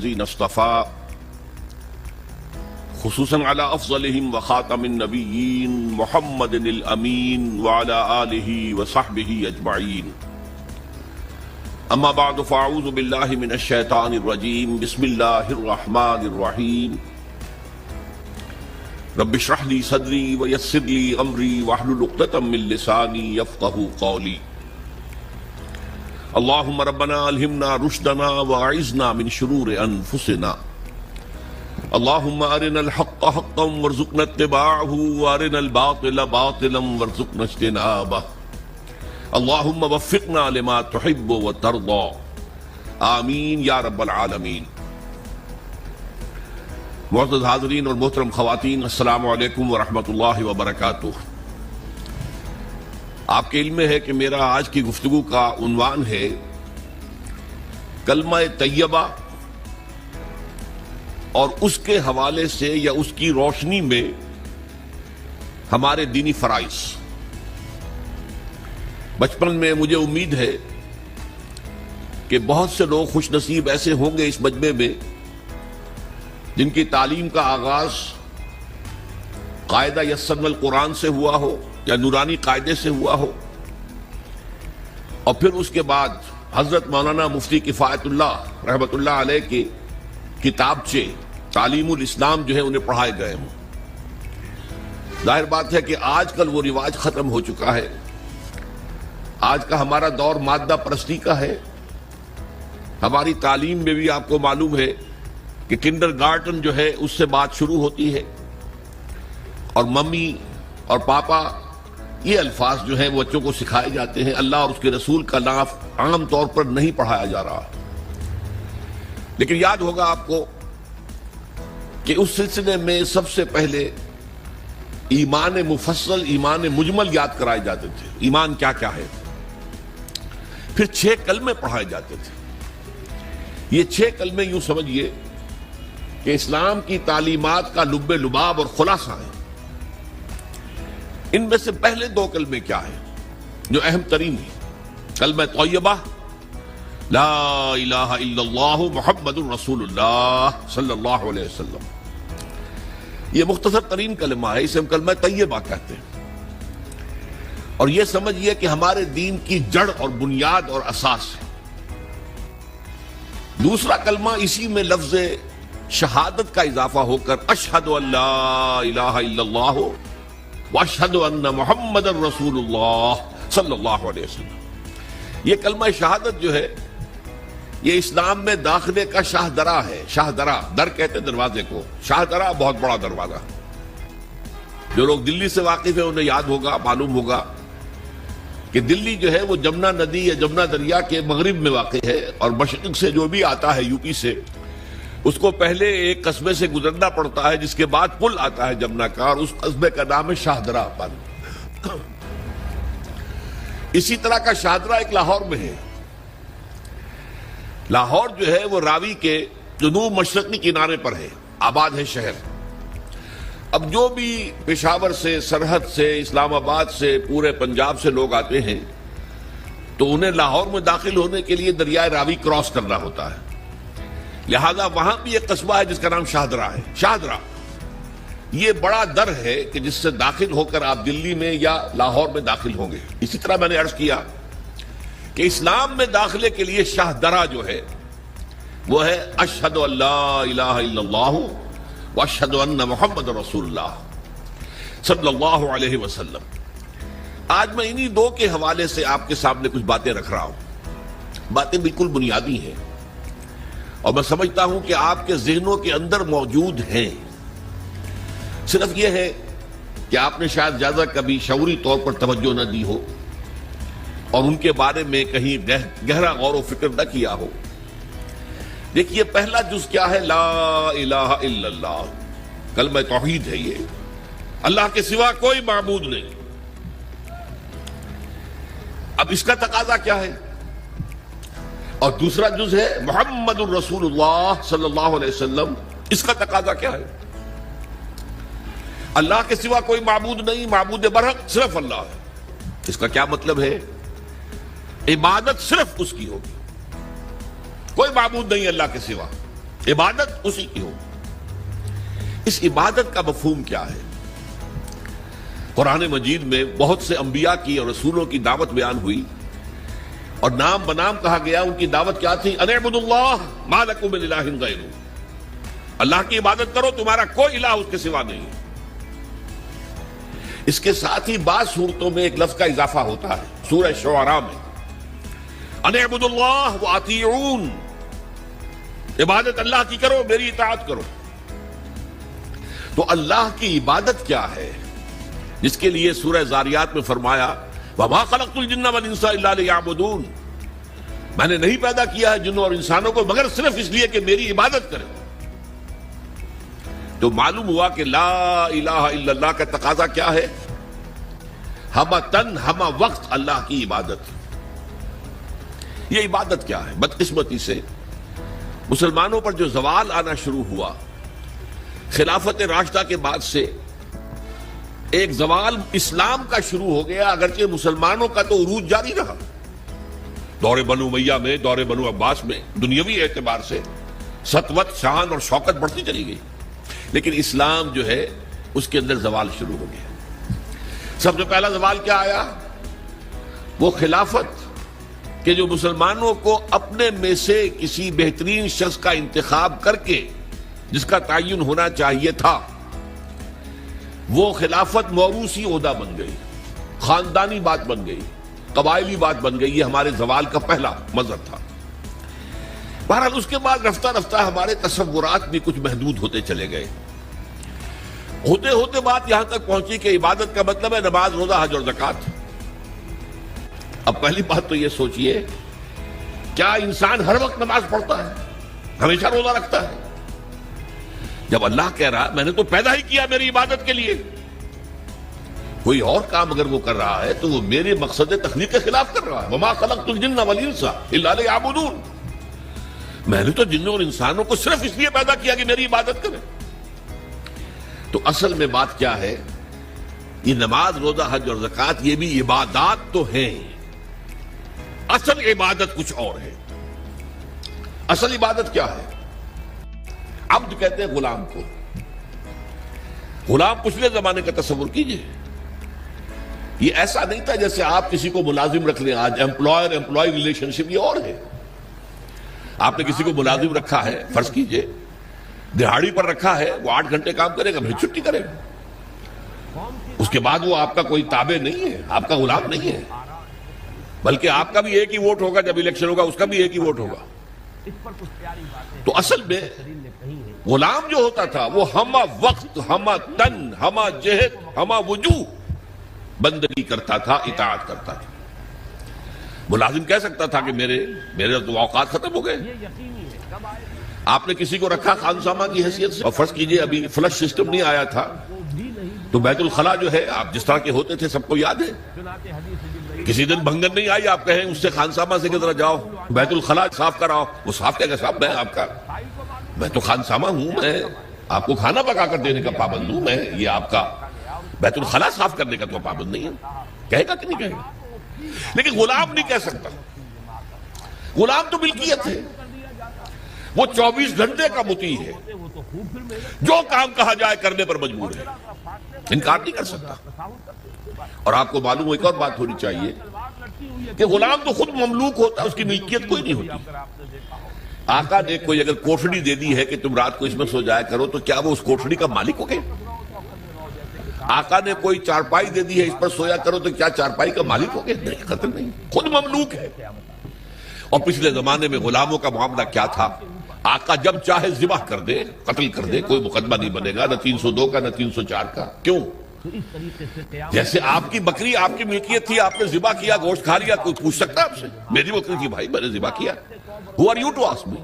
الذين اصطفى خصوصا على أفضلهم وخاتم النبيين محمد الأمين وعلى آله وصحبه أجمعين. أما بعد فأعوذ بالله من الشيطان الرجيم. بسم الله الرحمن الرحيم. رب اشرح لي صدري ويسر لي أمري واحلل عقدة من لساني يفقهوا قولي. اللهم ربنا ألهمنا رشدنا وأعذنا من شرور أنفسنا. اللهم أرنا الحق حقا وارزقنا اتباعه وأرنا الباطل باطلا وارزقنا اجتنابه. اللهم وفقنا لما تحب وترضى. آمین یا رب العالمین. معزز حاضرین اور محترم خواتین، السلام علیکم ورحمۃ اللہ وبرکاتہ. آپ کے علم میں ہے کہ میرا آج کی گفتگو کا عنوان ہے کلمہ طیبہ اور اس کے حوالے سے یا اس کی روشنی میں ہمارے دینی فرائض. بچپن میں مجھے امید ہے کہ بہت سے لوگ خوش نصیب ایسے ہوں گے اس مجمع میں جن کی تعلیم کا آغاز قاعدہ یسرنا القرآن سے ہوا ہو یا نورانی قاعدے سے ہوا ہو، اور پھر اس کے بعد حضرت مولانا مفتی کفایت اللہ رحمۃ اللہ علیہ کے کتابچے تعلیم الاسلام جو ہے انہیں پڑھائے گئے ہوں. ظاہر بات ہے کہ آج کل وہ رواج ختم ہو چکا ہے. آج کا ہمارا دور مادہ پرستی کا ہے. ہماری تعلیم میں بھی آپ کو معلوم ہے کہ کنڈر گارٹن جو ہے اس سے بات شروع ہوتی ہے، اور ممی اور پاپا یہ الفاظ جو ہیں وہ بچوں کو سکھائے جاتے ہیں. اللہ اور اس کے رسول کا نام عام طور پر نہیں پڑھایا جا رہا. لیکن یاد ہوگا آپ کو کہ اس سلسلے میں سب سے پہلے ایمان مفصل، ایمان مجمل یاد کرائے جاتے تھے. ایمان کیا کیا ہے. پھر 6 کلمے پڑھائے جاتے تھے. یہ 6 کلمے یوں سمجھیے کہ اسلام کی تعلیمات کا لب لباب اور خلاصہ ہے. ان میں سے پہلے 2 کلمے کیا ہیں جو اہم ترین ہیں؟ کلمہ طیبہ لا الہ الا اللہ محمد الرسول اللہ صلی اللہ علیہ وسلم. یہ مختصر ترین کلمہ ہے، اسے ہم کلمہ طیبہ کہتے ہیں. اور یہ سمجھیے کہ ہمارے دین کی جڑ اور بنیاد اور اساس ہے. دوسرا کلمہ اسی میں لفظ شہادت کا اضافہ ہو کر اشہد ان لا الہ الا اللہ واشہد ان محمد الرسول اللہ صلی اللہ علیہ وسلم. یہ کلمہ شہادت جو ہے یہ اسلام میں داخلے کا شاہ درا ہے. شاہ درا، در کہتے ہیں دروازے کو. شاہ درا بہت بڑا دروازہ. جو لوگ دلی سے واقف ہیں انہیں یاد ہوگا، معلوم ہوگا کہ دلی جو ہے وہ جمنا ندی یا جمنا دریا کے مغرب میں واقع ہے، اور مشرق سے جو بھی آتا ہے یو پی سے اس کو پہلے ایک قصبے سے گزرنا پڑتا ہے جس کے بعد پل آتا ہے جمنا کا، اور اس قصبے کا نام ہے شاہدرہ. اسی طرح کا شاہدرہ ایک لاہور میں ہے. لاہور جو ہے وہ راوی کے جنوب مشرقی کنارے پر ہے، آباد ہے شہر. اب جو بھی پشاور سے، سرحد سے، اسلام آباد سے، پورے پنجاب سے لوگ آتے ہیں تو انہیں لاہور میں داخل ہونے کے لیے دریائے راوی کراس کرنا ہوتا ہے. لہذا وہاں بھی ایک قصبہ ہے جس کا نام شاہدرہ ہے. شاہدرہ یہ بڑا در ہے کہ جس سے داخل ہو کر آپ دلی میں یا لاہور میں داخل ہوں گے. اسی طرح میں نے عرض کیا کہ اسلام میں داخلے کے لیے شاہدرہ جو ہے وہ ہے اشہد ان لا الہ الا اللہ واشہد ان محمد رسول اللہ صلی اللہ علیہ وسلم. آج میں انہی 2 کے حوالے سے آپ کے سامنے کچھ باتیں رکھ رہا ہوں. باتیں بالکل بنیادی ہیں اور میں سمجھتا ہوں کہ آپ کے ذہنوں کے اندر موجود ہیں. صرف یہ ہے کہ آپ نے شاید زیادہ کبھی شعوری طور پر توجہ نہ دی ہو اور ان کے بارے میں کہیں گہرا غور و فکر نہ کیا ہو. دیکھیے پہلا جز کیا ہے؟ لا الہ الا اللہ. کلمہ توحید ہے. یہ اللہ کے سوا کوئی معبود نہیں. اب اس کا تقاضا کیا ہے؟ اور دوسرا جز ہے محمد الرسول اللہ صلی اللہ علیہ وسلم. اس کا تقاضا کیا ہے؟ اللہ کے سوا کوئی معبود نہیں، معبود برحق صرف اللہ ہے. اس کا کیا مطلب ہے؟ عبادت صرف اس کی ہوگی، کوئی معبود نہیں اللہ کے سوا. عبادت اسی کی ہو. اس عبادت کا مفہوم کیا ہے؟ قرآن مجید میں بہت سے انبیاء کی اور رسولوں کی دعوت بیان ہوئی اور نام بنام کہا گیا. ان کی دعوت کیا تھی؟ ان اعبدوا اللہ ما لکم من الہ غیرہ، اللہ کی عبادت کرو، تمہارا کوئی الہ اس کے سوا نہیں. اس کے ساتھ ہی بعض صورتوں میں ایک لفظ کا اضافہ ہوتا ہے. سورہ شعراء میں ان اعبدوا اللہ واطیعون، عبادت اللہ کی کرو، میری اطاعت کرو. تو اللہ کی عبادت کیا ہے جس کے لیے سورہ زاریات میں فرمایا وَمَا خَلَقْتُ الْجِنَّ وَالْإِنسَ إِلَّا لِيَعْبُدُونَ، میں نے نہیں پیدا کیا ہے جنوں اور انسانوں کو مگر صرف اس لیے کہ میری عبادت کریں. تو معلوم ہوا کہ لا الہ الا اللہ کا تقاضا کیا ہے؟ ہمہ تن ہمہ وقت اللہ کی عبادت. یہ عبادت کیا ہے؟ بدقسمتی سے مسلمانوں پر جو زوال آنا شروع ہوا خلافت راشدہ کے بعد سے، ایک زوال اسلام کا شروع ہو گیا، اگرچہ مسلمانوں کا تو عروج جاری رہا. دور بنو امیہ میں، دور بنو عباس میں دنیاوی اعتبار سے سطوت، شان اور شوکت بڑھتی چلی گئی، لیکن اسلام جو ہے اس کے اندر زوال شروع ہو گیا. سب سے پہلا زوال کیا آیا؟ وہ خلافت کہ جو مسلمانوں کو اپنے میں سے کسی بہترین شخص کا انتخاب کر کے جس کا تعین ہونا چاہیے تھا، وہ خلافت موروثی عہدہ بن گئی، خاندانی بات بن گئی، قبائلی بات بن گئی. یہ ہمارے زوال کا پہلا مظہر تھا. بہرحال اس کے بعد رفتہ رفتہ ہمارے تصورات بھی کچھ محدود ہوتے چلے گئے. ہوتے ہوتے بات یہاں تک پہنچی کہ عبادت کا مطلب ہے نماز، روزہ، حج اور زکوٰۃ. اب پہلی بات تو یہ سوچئے، کیا انسان ہر وقت نماز پڑھتا ہے، ہمیشہ روزہ رکھتا ہے؟ جب اللہ کہہ رہا میں نے تو پیدا ہی کیا میری عبادت کے لیے، کوئی اور کام اگر وہ کر رہا ہے تو وہ میرے مقصد تخلیق کے خلاف کر رہا ہے. وَمَا خَلَقْتُ الْجِنَّ وَالْإِنسَ إِلَّا لِيَعْبُدُونَ، میں نے تو جنوں اور انسانوں کو صرف اس لیے پیدا کیا کہ میری عبادت کریں. تو اصل میں بات کیا ہے؟ یہ نماز، روزہ، حج اور زکوٰۃ یہ بھی عبادات تو ہیں، اصل عبادت کچھ اور ہے. اصل عبادت کیا ہے؟ عبد کہتے ہیں غلام کو. غلام پچھلے زمانے کا تصور کیجئے، یہ ایسا نہیں تھا جیسے آپ کسی کو ملازم رکھ لیں. آج امپلائر امپلائی ریلیشن شپ یہ اور ہے. آپ نے کسی کو ملازم رکھا ہے، فرض کیجئے دہاڑی پر رکھا ہے، وہ 8 گھنٹے کام کرے گا، پھر چھٹی کرے گا. اس کے بعد وہ آپ کا کوئی تابع نہیں ہے، آپ کا غلام نہیں ہے، بلکہ آپ کا بھی ایک ہی ووٹ ہوگا. جب الیکشن ہوگا اس کا بھی ایک ہی ووٹ ہوگا. تو اصل میں غلام جو ہوتا تھا وہ ہمہ وقت، ہمہ تن، ہمہ جہد، ہمہ وجوہ بندگی کرتا تھا، اطاعت کرتا تھا. ملازم کہہ سکتا تھا کہ میرے تو اوقات ختم ہو گئے. آپ نے کسی کو رکھا خانسامہ کی حیثیت سے، اور فرض کیجئے ابھی فلش سسٹم نہیں آیا تھا تو بیت الخلاء جو ہے آپ جس طرح کے ہوتے تھے سب کو یاد ہے. کسی دن بھنگن نہیں آئی، آپ کہیں اس سے خانسامہ سے کدھر جاؤ بیت الخلاء صاف کراؤ، وہ صاف کہے گا صاحب میں آپ کا، میں تو خانسامہ ہوں، میں آپ کو کھانا پکا کر دینے کا پابند ہوں، میں یہ آپ کا بیت الخلاء صاف کرنے کا تو پابند نہیں ہے. کہے گا کہ نہیں کہے گا؟ لیکن غلام نہیں کہہ سکتا. غلام تو ملکیت ہے، وہ 24 گھنٹے کا مطیع ہے، جو کام کہا جائے کرنے پر مجبور ہے، انکار نہیں کر سکتا. اور آپ کو معلوم ہو ایک اور بات ہونی چاہیے کہ غلام تو خود مملوک ہوتا ہے، اس کی ملکیت کوئی نہیں ہوتی. آقا نے کوئی اگر کوٹھڑی دے دی ہے کہ تم رات کو اس میں سو جایا کرو تو کیا وہ اس کوٹھڑی کا مالک ہو گئے؟ آقا نے کوئی چارپائی دے دی ہے اس پر سویا کرو تو کیا چارپائی کا مالک ہو گئے؟ نہیں، قطعاً نہیں، خود مملوک ہے. اور پچھلے زمانے میں غلاموں کا معاملہ کیا تھا؟ آقا جب چاہے ذبح کر دے، قتل کر دے، کوئی مقدمہ نہیں بنے گا، نہ 302 کا نہ 304 کا. کیوں؟ جیسے آپ کی بکری آپ کی ملکیت تھی، آپ نے ذبح کیا، گوشت کھا لیا، کوئی پوچھ سکتا ہے آپ سے؟ میری بکری تھی بھائی، میں نے ذبح کیا. Who are you to ask me؟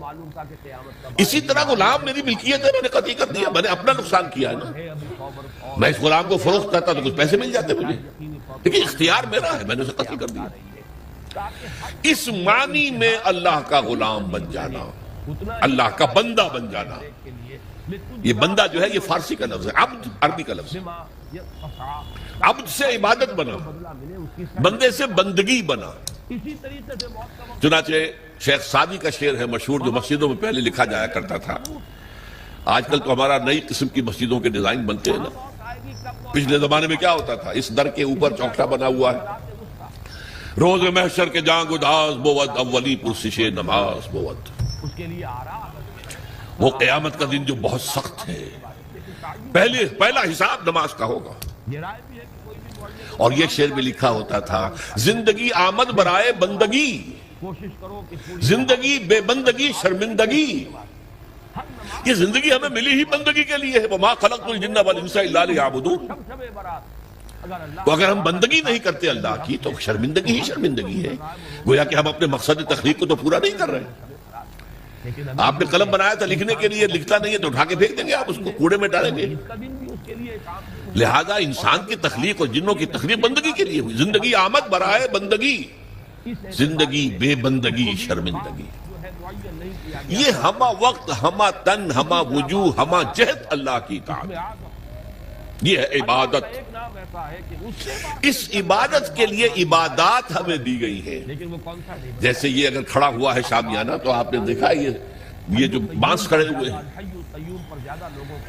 اسی طرح غلام میری ملکیت ہے، میں نے قتل کر دیا، میں نے اپنا نقصان کیا ہے نا. میں اس غلام کو فروخت کرتا تو کچھ پیسے مل جاتے مجھے، لیکن اختیار میرا ہے، میں نے اسے قتل کر دیا. اس معنی میں اللہ کا غلام بن جانا، اللہ کا بندہ بن جانا. یہ بندہ جو ہے یہ فارسی کا لفظ ہے، عبد عربی کا لفظ ہے. عبد سے عبادت بنا، بندے سے بندگی بنا. چنانچہ شیخ سعدی کا شعر ہے مشہور، جو مسجدوں میں پہلے لکھا جایا کرتا تھا. آج کل تو ہمارا نئی قسم کی مسجدوں کے ڈیزائن بنتے ہیں نا. پچھلے زمانے میں کیا ہوتا تھا؟ اس در کے اوپر چوکٹا بنا ہوا ہے، روز محشر کے جان گداز بود، اولی پرسش نماز بود. وہ قیامت کا دن جو بہت سخت ہے، پہلا حساب نماز کا ہوگا. اور یہ شعر میں لکھا ہوتا تھا، زندگی آمد برائے بندگی، زندگی بے بندگی شرمندگی. یہ زندگی ہمیں ملی ہی بندگی کے لیے ہے. وَمَا خَلَقْتُ الْجِنَّ وَالْإِنسَ إِلَّا لِيَعْبُدُونَ. تو اگر ہم بندگی نہیں کرتے اللہ کی تو شرمندگی ہی شرمندگی ہے. گویا کہ ہم اپنے مقصد تخلیق کو تو پورا نہیں کر رہے. آپ نے قلم بنایا تھا لکھنے کے لیے، لکھتا نہیں ہے تو اٹھا کے پھینک دیں گے، آپ اس کو کوڑے میں ڈالیں گے. لہذا انسان کی تخلیق اور جنوں کی تخلیق بندگی کے لیے ہوئی. زندگی آمد برائے بندگی، زندگی بے بندگی شرمندگی. یہ ہما وقت، ہما تن، ہما وجوہ، ہما جہد اللہ کی اطاعت. یہ ہے عبادت. اس عبادت کے لیے عبادات ہمیں دی گئی ہے. جیسے یہ اگر کھڑا ہوا ہے شامیانہ تو آپ نے دیکھا یہ جو بانس کھڑے ہوئے ہیں،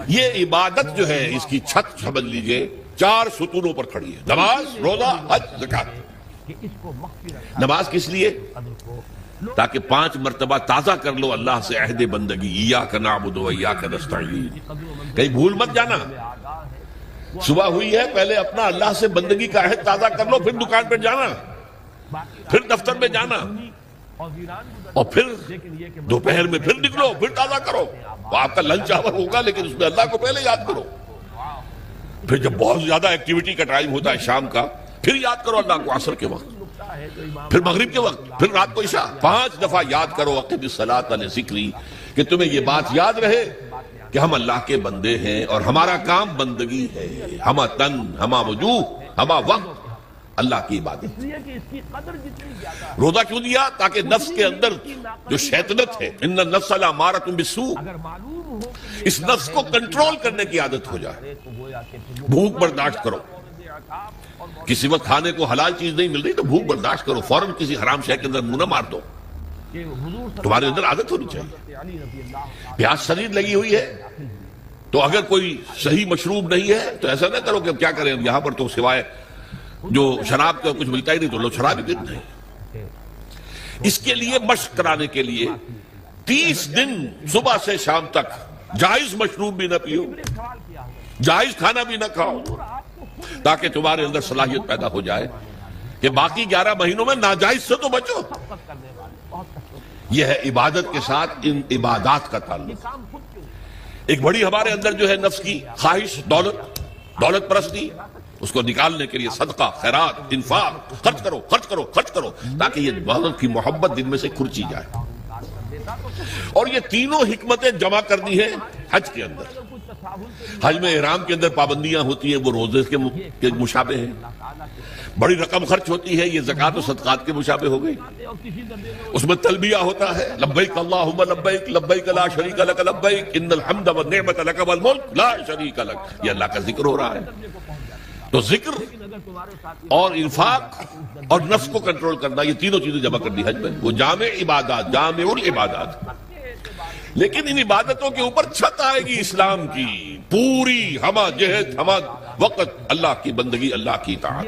یہ عبادت جو ہے اس کی چھت سمجھ لیجئے 4 ستونوں پر کھڑی ہے. نماز، روزہ، حج، زکات. نماز کس لیے؟ تاکہ 5 مرتبہ تازہ کر لو اللہ سے عہد بندگی. ایاک نعبد و ایاک نستعین. کہیں بھول مت جانا. صبح ہوئی ہے، پہلے اپنا اللہ سے بندگی کا عہد تازہ کر لو، پھر دکان پہ جانا، پھر دفتر میں جانا، اور پھر دوپہر میں پھر نکلو، پھر تازہ کرو. آپ کا لنچ آور ہوگا لیکن اس میں اللہ کو پہلے یاد کرو. پھر جب بہت زیادہ ایکٹیویٹی کا ٹائم ہوتا ہے شام کا، پھر یاد کرو اللہ کو عصر کے وقت، پھر مغرب کے وقت، پھر رات کو عشاء. 5 دفعہ یاد کرو اقم الصلاۃ لذکری، کہ تمہیں یہ بات یاد رہے کہ ہم اللہ کے بندے ہیں اور ہمارا کام بندگی ہے. ہما تن، ہما وجوہ، ہما وقت اللہ کی عبادت. روزہ کیوں دیا؟ تاکہ نفس کے اندر جو شیطنت ہے، ان النفس لامارۃ بالسوء، اس نفس کو کنٹرول کرنے کی عادت ہو جائے. بھوک برداشت کرو. کسی وقت کھانے کو حلال چیز نہیں مل رہی تو بھوک برداشت کرو، فوراً کسی حرام شے کے اندر منہ نہ مار دو. تمہارے اندر عادت ہونی چاہیے. پیاس شدید لگی ہوئی ہے تو اگر کوئی صحیح مشروب نہیں ہے تو ایسا نہ کرو کہ کیا کریں، یہاں پر تو سوائے جو شراب کا کچھ ملتا ہی نہیں تو لو شراب ہی پیتے ہیں. اس کے لیے مشق کرانے کے لیے 30 دن صبح سے شام تک جائز مشروب بھی نہ پیو، جائز کھانا بھی نہ کھاؤ، تاکہ تمہارے اندر صلاحیت پیدا ہو جائے کہ باقی 11 مہینوں میں ناجائز سے تو بچو. یہ ہے عبادت کے ساتھ ان عبادات کا تعلق. ایک بڑی ہمارے اندر جو ہے نفس کی خواہش، دولت پرستی، اس کو نکالنے کے لیے صدقہ، خیرات، انفاق، خرچ کرو خرچ کرو خرچ کرو، تاکہ یہ دولت کی محبت دل میں سے کھرچی جائے. اور یہ تینوں حکمتیں جمع کرنی ہے حج کے اندر. حج میں احرام کے اندر پابندیاں ہوتی ہیں، وہ روزے کے مشابہ ہیں. بڑی رقم خرچ ہوتی ہے، یہ زکوٰۃ و صدقات کے مشابہ ہو گئی. اس میں تلبیہ ہوتا ہے، لبیک اللہم لبیک لبیک لا شریک لک لبیک ان الحمد والنعمت لک والملک لا شریک لک. یہ اللہ کا ذکر ہو رہا ہے. تو ذکر اور انفاق اور نفس کو کنٹرول کرنا، یہ تینوں چیزیں جمع کر دی حج میں. وہ جامع عبادات، جامع العبادات. لیکن ان عبادتوں کے اوپر چھت آئے گی اسلام کی پوری، ہما جہد، ہما وقت اللہ کی بندگی، اللہ کی اطاعت.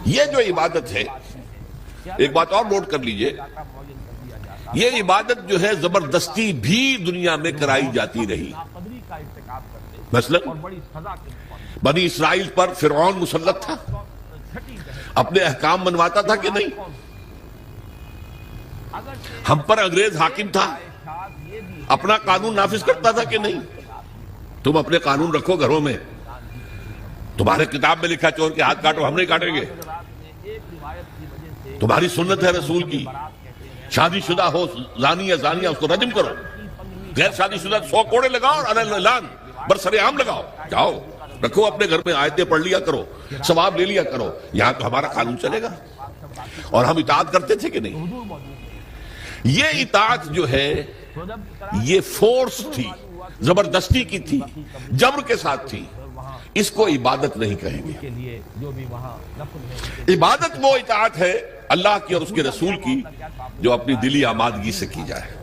یہ جو عبادت ہے، ایک بات اور نوٹ کر لیجئے، یہ عبادت جو ہے زبردستی بھی دنیا میں کرائی جاتی رہی. مثلا بنی اسرائیل پر فرعون مسلط تھا، اپنے احکام منواتا تھا کہ نہیں؟ ہم پر انگریز حاکم تھا، اپنا قانون نافذ کرتا تھا کہ نہیں؟ تم اپنے قانون رکھو گھروں میں. تمہارے کتاب میں لکھا چور کے ہاتھ کاٹو، ہم نہیں کاٹیں گے. تمہاری سنت ہے رسول کی، شادی شدہ ہو زانی یا زانیہ اس کو رجم کرو، غیر شادی شدہ 100 کوڑے لگاؤ اور اعلان برسر عام لگاؤ. جاؤ رکھو اپنے گھر میں، آیتیں پڑھ لیا کرو، ثواب لے لیا کرو. یہاں تو ہمارا قانون چلے گا. اور ہم اطاعت کرتے تھے کہ نہیں؟ یہ اطاعت جو ہے یہ فورس تھی، زبردستی کی تھی، جبر کے ساتھ تھی. اس کو عبادت نہیں کہیں گے. عبادت وہ اطاعت ہے اللہ کی اور اس کے رسول کی جو اپنی دلی آمادگی سے کی جائے،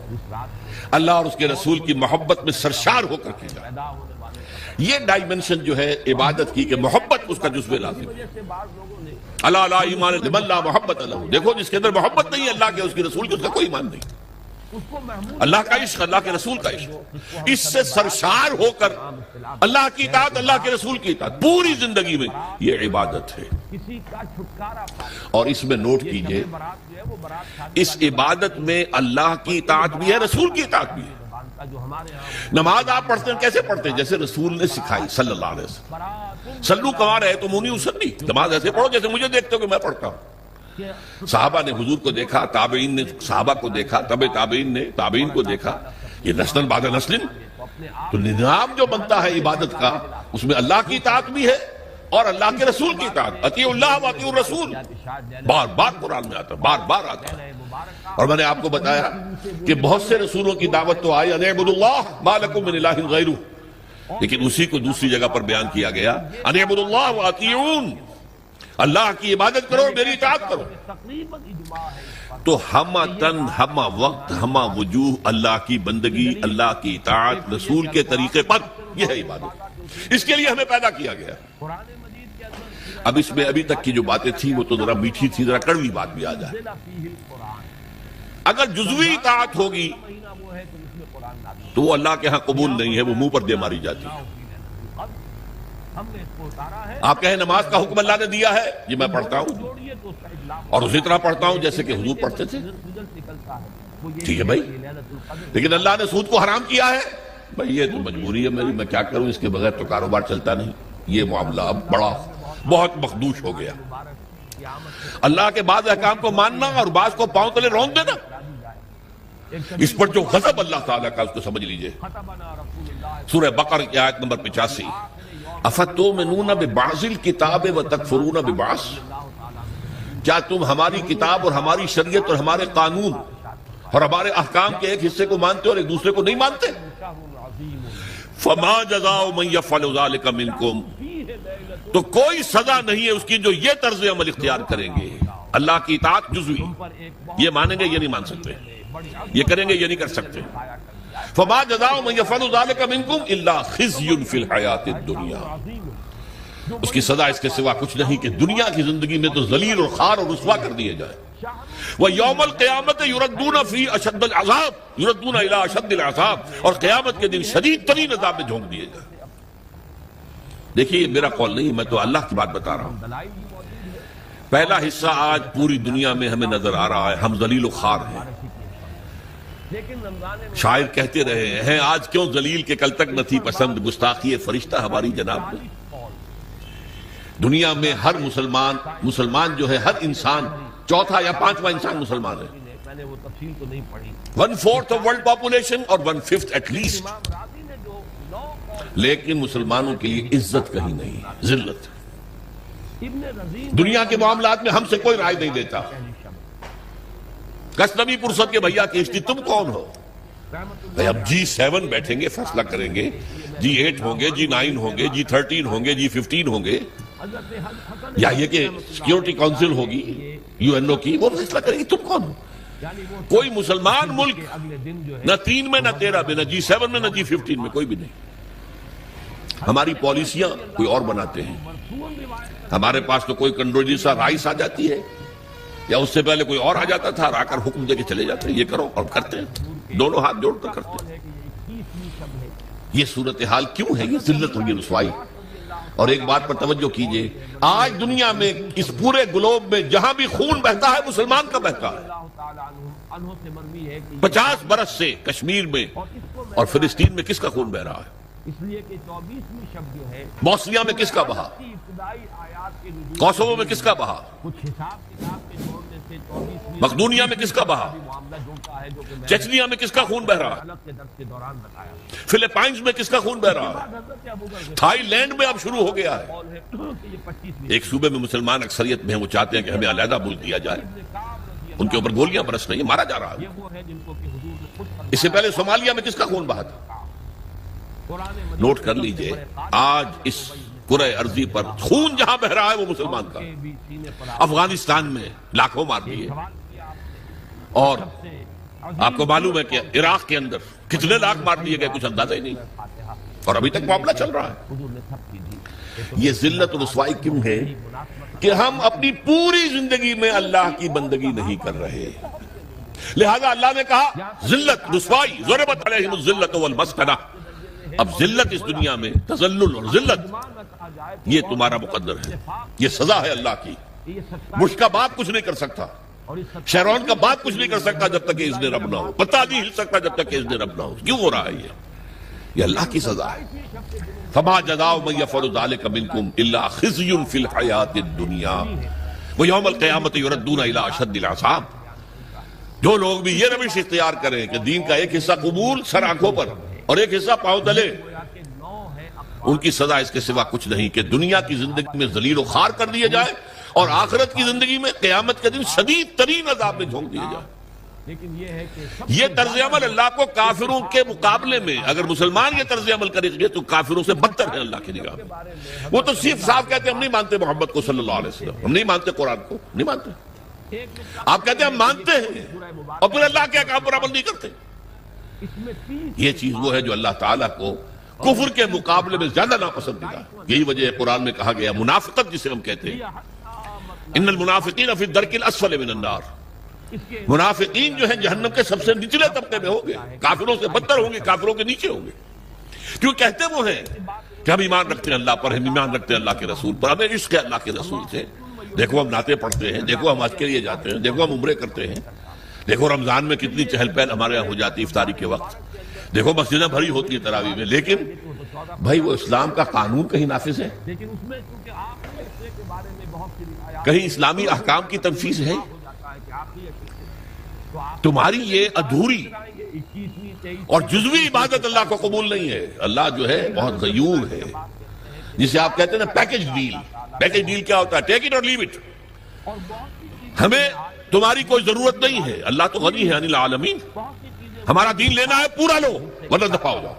اللہ اور اس کے رسول کی محبت میں سرشار ہو کر کی جائے۔ یہ ڈائمنشن جو ہے عبادت کی کہ محبت اس کا جزو لازم ہے۔ اللہ لا ایمان لمن لا محبت له، دیکھو جس کے اندر محبت نہیں ہے اللہ کے اس کے رسول کی، اس کا کوئی ایمان نہیں۔ اللہ کا عشق، اللہ کے رسول کا عشق، اس سے سرشار ہو کر اللہ کی اطاعت، اللہ کے رسول کی اطاعت پوری زندگی میں، یہ عبادت ہے۔ اور اس میں نوٹ کیجئے، اس عبادت میں اللہ کی اطاعت بھی ہے، رسول کی اطاعت بھی ہے۔ نماز آپ پڑھتے ہیں کیسے پڑھتے ہیں؟ جیسے رسول نے سکھائی صلی اللہ علیہ وسلم، صلو کما رأیتمونی اصلی، نماز ایسے پڑھو جیسے مجھے دیکھتے ہو کہ میں پڑھتا ہوں۔ صحابہ نے حضور کو دیکھا، تابعین نے صحابہ کو دیکھا، تابعین نے تابعین کو دیکھا، یہ نسل بعد نسل۔ تو نظام جو بنتا ہے عبادت کا، اس میں اللہ کی اطاعت بھی ہے اور اللہ کے رسول کی اطاعت، اطیعوا اللہ واطیعوا الرسول، بار بار قرآن میں آتا ہے، بار بار آتا ہے۔ اور میں نے آپ کو بتایا کہ بہت سے رسولوں کی دعوت تو آئی ان اعبدوا اللہ ما لکم من الہ غیرہ، لیکن اسی کو دوسری جگہ پر بیان کیا گیا ان اعبدوا اللہ واطیعون، اللہ کی عبادت کرو، میری اطاعت کرو۔ تو ہمہ تن، ہمہ وقت، ہمہ وجوہ اللہ کی بندگی، اللہ کی اطاعت رسول کے طریقے پر، یہ ہے عبادت۔ اس کے لیے ہمیں پیدا کیا گیا۔ اب اس میں ابھی تک کی جو باتیں تھیں وہ تو ذرا میٹھی تھی، ذرا کڑوی بات بھی آ جائے۔ اگر جزوی اطاعت ہوگی تو وہ اللہ کے ہاں قبول نہیں ہے، وہ منہ پر دے ماری جاتی ہے۔ آپ کہیں نماز کا حکم اللہ نے دیا ہے، یہ میں پڑھتا ہوں اور اسی طرح پڑھتا ہوں جیسے کہ حضور پڑھتے تھے، ٹھیک ہے بھائی، لیکن اللہ نے سود کو حرام کیا ہے، بھائی یہ تو مجبوری ہے میری، میں کیا کروں، اس کے بغیر تو کاروبار چلتا نہیں۔ یہ معاملہ اب بہت مخدوش ہو گیا۔ اللہ کے بعض احکام کو ماننا اور بعض کو پاؤں تلے رون دینا، اس پر جو غضب اللہ تعالیٰ کا اس کو سمجھ لیجئے۔ سورہ بقرہ کی آیت نمبر 85، افتؤمنون ببعض الکتاب وتکفرون ببعض، کیا تم ہماری کتاب اور ہماری شریعت اور ہمارے قانون اور ہمارے احکام کے ایک حصے کو مانتے اور ایک دوسرے کو نہیں مانتے؟ فما جزاء من يفعل ذلك منکم، تو کوئی سزا نہیں ہے اس کی جو یہ طرز عمل اختیار کریں گے۔ اللہ کی اطاعت جزوی، یہ مانیں گے یہ نہیں مان سکتے، یہ کریں گے یہ نہیں کر سکتے۔ فما جزاء من يفعل ذلك منکم الا خزي في الحیاۃ الدنیا، اس کی سزا اس کے سوا کچھ نہیں کہ دنیا کی زندگی میں تو ذلیل اور خوار اور رسوا کر دیے جائے۔ وَيَوْمَ الْقِيَامَةِ يُرَدُّونَ فِي أَشَدِّ الْعَذَابِ، يُرَدُّونَ إِلَىٰ أَشَدِّ الْعَذَابِ، اور قیامت کے دن شدید ترین عذاب میں جھونک دیے جائے۔ دیکھیے یہ میرا قول نہیں، میں تو اللہ کی بات بتا رہا ہوں۔ پہلا حصہ آج پوری دنیا میں ہمیں نظر آ رہا ہے، ہم ذلیل و خوار ہیں۔ شاعر کہتے رہے ہیں آج کیوں ذلیل کے کل تک نہ تھی پسند، گستاخی فرشتہ ہماری جناب میں۔ دنیا میں ہر مسلمان جو ہے، ہر انسان چوتھا یا پانچواں انسان مسلمان ہے، 1/4 آف ورلڈ پاپولیشن اور 1/5 ایٹ لیسٹ، لیکن مسلمانوں کے لیے عزت کہیں نہیں، ذلت۔ دنیا کے معاملات میں ہم سے کوئی رائے نہیں دیتا۔ کسنوی پرسد کے بھیا کشتی تم کون ہو؟ اب G7 بیٹھیں گے، فیصلہ کریں گے، G8 ہوں گے، G9 ہوں گے، G13 ہوں گے، G15 ہوں گے، یا یہ کہ سیکیورٹی کونسل ہوگی UN کی، وہ فیصلہ کریں گے تم کون ہو۔ کوئی مسلمان ملک نہ 3 میں نہ 13 میں، نہ G7 میں نہ G15 میں، کوئی بھی نہیں۔ ہماری پالیسیاں کوئی اور بناتے ہیں، ہمارے پاس تو کوئی کنڈولیزا رائس آ جاتی ہے، یا اس سے پہلے کوئی اور آ جاتا تھا، آ کر حکم دے کے چلے جاتے ہیں یہ کرو، اور کرتے ہیں، دونوں ہاتھ جوڑ کر کرتے ہیں۔ یہ صورتحال کیوں ہے؟ یہ ذلت اور یہ رسوائی۔ اور ایک بات پر توجہ کیجئے، آج دنیا میں اس پورے گلوب میں جہاں بھی خون بہتا ہے مسلمان کا بہتا ہے۔ 50 برس سے کشمیر میں اور فلسطین میں کس کا خون بہ رہا ہے؟ بوسنیا میں کس کا بہا؟ کوسوو میں کس کا بہا؟ مقدونیہ میں کس کا بہا؟ چچنیا میں کس کا خون بہ رہا ہے؟ فلپائنز میں کس کا خون بہ رہا ہے؟ تھائی لینڈ میں اب شروع ہو گیا ہے۔ ایک صوبے میں مسلمان اکثریت میں ہیں، وہ چاہتے ہیں کہ ہمیں علیحدہ ملک دیا جائے، ان کے اوپر گولیاں برس رہی ہیں، مارا جا رہا ہے۔ اس سے پہلے صومالیہ میں کس کا خون بہا تھا؟ نوٹ کر لیجئے، آج اس کرۂ ارضی پر خون جہاں بہ رہا ہے وہ مسلمان کا۔ افغانستان میں لاکھوں مار دیے، اور آپ کو معلوم ہے کہ عراق کے اندر کتنے لاکھ مار دیے گئے، کچھ اندازہ ہی نہیں، اور ابھی تک معاملہ چل رہا ہے۔ یہ ذلت و رسوائی کیوں ہے؟ کہ ہم اپنی پوری زندگی میں اللہ کی بندگی نہیں کر رہے، لہذا اللہ نے کہا ذلت رسوائی، ضربت علیہم الذلۃ والمسکنہ۔ اب ذلت اس دنیا میں، تذلل اور ذلت، یہ تمہارا مقدر ہے، یہ سزا ہے اللہ کی۔ بش کا باپ کچھ نہیں کر سکتا، شیرون کا باپ کچھ نہیں کر سکتا جب تک کہ اذن رب نہ ہو، پتہ نہیں ہل سکتا جب تک کہ اذن رب نہ ہو۔ کیوں ہو رہا ہے یہ اللہ کی سزا ہے۔ فما جزاء من يفعل ذلك منكم الا خزي في الحياة الدنيا ويوم القيامة يردون الى اشد العذاب۔ جو لوگ بھی یہ روش اختیار کریں کہ دین کا ایک حصہ قبول سر آنکھوں پر اور ایک حصہ پاؤں تلے، ان کی سزا اس کے سوا کچھ نہیں کہ دنیا کی زندگی میں ذلیل و خوار کر دیے جائے، اور آخرت کی زندگی میں قیامت کے دن شدید ترین عذاب میں جھونک دیے جائے۔ یہ طرز عمل اللہ کو کافروں کے مقابلے میں، اگر مسلمان یہ طرز عمل کرے گے تو کافروں سے بدتر ہے اللہ کی نگاہ میں۔ وہ تو صرف صاف کہتے ہیں ہم نہیں مانتے محمد کو صلی اللہ علیہ وسلم، ہم نہیں مانتے قرآن کو، نہیں مانتے۔ آپ کہتے ہیں ہم مانتے ہیں اور پھر اللہ کے احکام پر عمل نہیں کرتے۔ یہ چیز وہ ہے جو اللہ تعالیٰ کو کفر کے مقابلے میں زیادہ ناپسندیدہ ہے۔ یہی وجہ ہے قرآن میں کہا گیا منافقت جسے ہم کہتے ہیں، ان المنافقین فی الدرک الاسفل من النار، منافقین جو ہیں جہنم کے سب سے نچلے طبقے میں ہوں گے، کافروں سے بدتر ہوں گے، کافروں کے نیچے ہوں گے۔ کیوں کہتے وہ ہیں کہ ہم ایمان رکھتے ہیں اللہ پر، ہم ایمان رکھتے ہیں اللہ کے رسول پر، ہمیں عشق ہے اللہ کے رسول سے۔ دیکھو ہم نعتیں پڑھتے ہیں، دیکھو ہم حج کے لیے جاتے ہیں، دیکھو ہم عمرے کرتے ہیں، دیکھو رمضان میں کتنی چہل پہل ہمارے یہاں ہو جاتی ہے افطاری کے وقت، دیکھو مسجدیں بھری ہوتی ہیں تراویح میں، لیکن بھائی وہ اسلام کا قانون کہیں نافذ ہے؟ کہیں اسلامی احکام کی تنفیذ ہے؟ تمہاری یہ ادھوری اور جزوی عبادت اللہ کو قبول نہیں ہے۔ اللہ جو ہے بہت غیور ہے، جسے آپ کہتے ہیں نا پیکج ڈیل۔ پیکج ڈیل کیا ہوتا ہے؟ ٹیک اٹ اور لیو اٹ۔ ہمیں تمہاری کوئی ضرورت نہیں ہے، اللہ تو غنی ہے عن العالمین، ہمارا دین لینا ہے پورا لو ورنہ دفع ہو جاؤ۔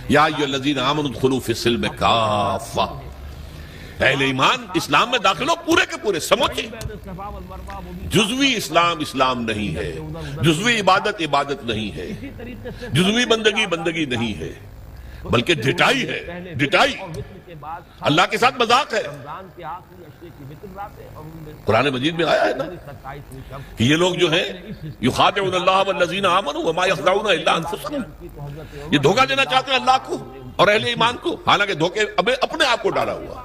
یا ایھا الذین آمنوا ادخلوا فی السلم کافہ، اہل ایمان اسلام میں داخل ہو پورے کے پورے سمجھے۔ جزوی اسلام اسلام نہیں ہے، جزوی عبادت عبادت نہیں ہے، جزوی بندگی بندگی نہیں ہے، بلکہ ڈٹائی ہے، ڈٹائی اللہ کے ساتھ مذاق ہے۔ قرآن مجید میں آیا ہے نا کہ یہ لوگ جو ہیں یخادعون اللہ والذین آمنوا وما یخدعون الا انفسهم، یہ دھوکہ دینا چاہتے ہیں اللہ کو اور اہل ایمان کو، حالانکہ دھوکے اپنے آپ کو ڈالا ہوا۔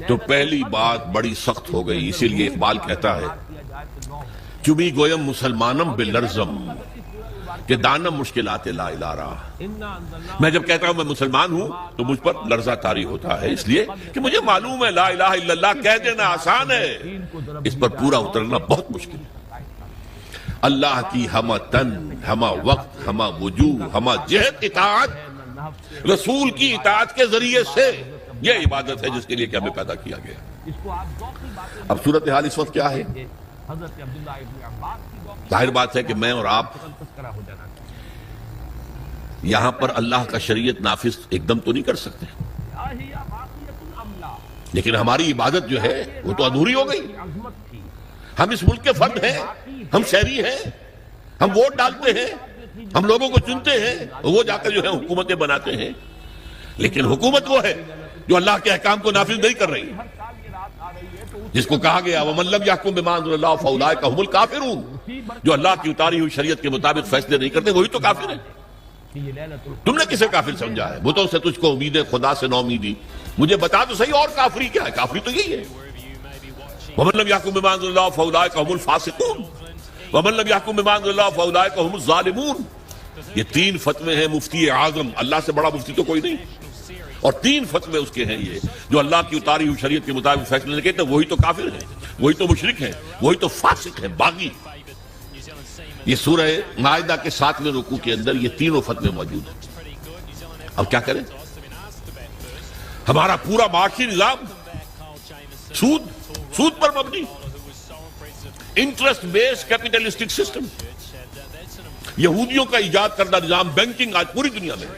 تو پہلی بات بڑی سخت ہو گئی، اسی لیے اقبال کہتا ہے چمی گویم مسلمانم بلرزم کہ دانم مشکلات لا الہ رہا۔ میں جب کہتا ہوں میں مسلمان ہوں تو مجھ پر لرزہ طاری ہوتا ہے، اس لیے کہ مجھے معلوم ہے لا الہ الا اللہ کہہ دینا آسان ہے، اس پر پورا اترنا بہت مشکل ہے۔ اللہ کی ہمہ تن، ہمہ وقت، ہمہ وجوہ، ہمہ جہت اطاعت، رسول کی اطاعت کے ذریعے سے، یہ عبادت ہے جس کے لیے کہ ہمیں پیدا کیا گیا۔ اب صورتحال اس وقت کیا ہے؟ ظاہر بات ہے کہ میں اور آپ یہاں پر اللہ کا شریعت نافذ ایک دم تو نہیں کر سکتے، لیکن ہماری عبادت جو ہے وہ تو ادھوری ہو گئی۔ ہم اس ملک کے فرد ہیں، ہم شہری ہیں، ہم ووٹ ڈالتے ہیں، ہم لوگوں کو چنتے ہیں، وہ جا کر جو ہے حکومتیں بناتے ہیں، لیکن حکومت وہ ہے جو اللہ کے احکام کو نافذ نہیں کر رہی، جس کو کہا گیا وَمَن لَّمْ يَحْكُم بِمَا أَنزَلَ اللَّهُ فَأُولَٰئِكَ هُمُ الْكَافِرُونَ، جو اللہ کی اتاری ہوئی شریعت کے مطابق فیصلے نہیں کرتے وہی تو کافر ہے۔ تم نے کسے کافر سمجھا ہے؟ بتوں سے تجھ کو امید ہے، خدا سے نو امیدی، مجھے بتا تو صحیح اور کافری کیا ہے؟ کافری تو یہی ہے وَمَن لَّمْ يَحْكُم بِمَا أَنزَلَ اللَّهُ فَأُولَٰئِكَ هُمُ الْفَاسِقُونَ وَمَن لَّمْ يَحْكُم بِمَا أَنزَلَ اللَّهُ فَأُولَٰئِكَ هُمُ الظَّالِمُونَ۔ یہ تین فتوے ہیں مفتی اعظم، اللہ سے بڑا مفتی تو کوئی نہیں، اور تین فتوے اس کے ہیں یہ جو اللہ کی اتاری ہوئی شریعت کے مطابق فیصلے نہیں کرتے وہی تو کافر ہیں، وہی تو مشرک ہیں، وہی تو فاسق ہیں، باغی۔ یہ سورہ مائدہ کے 7ویں رکوع کے اندر یہ تینوں فتوے موجود ہیں۔ اب کیا کریں؟ ہمارا پورا معاشی نظام سود پر مبنی، انٹرسٹ بیس کیپیٹلسٹک سسٹم، یہودیوں کا ایجاد کردہ نظام بینکنگ آج پوری دنیا میں۔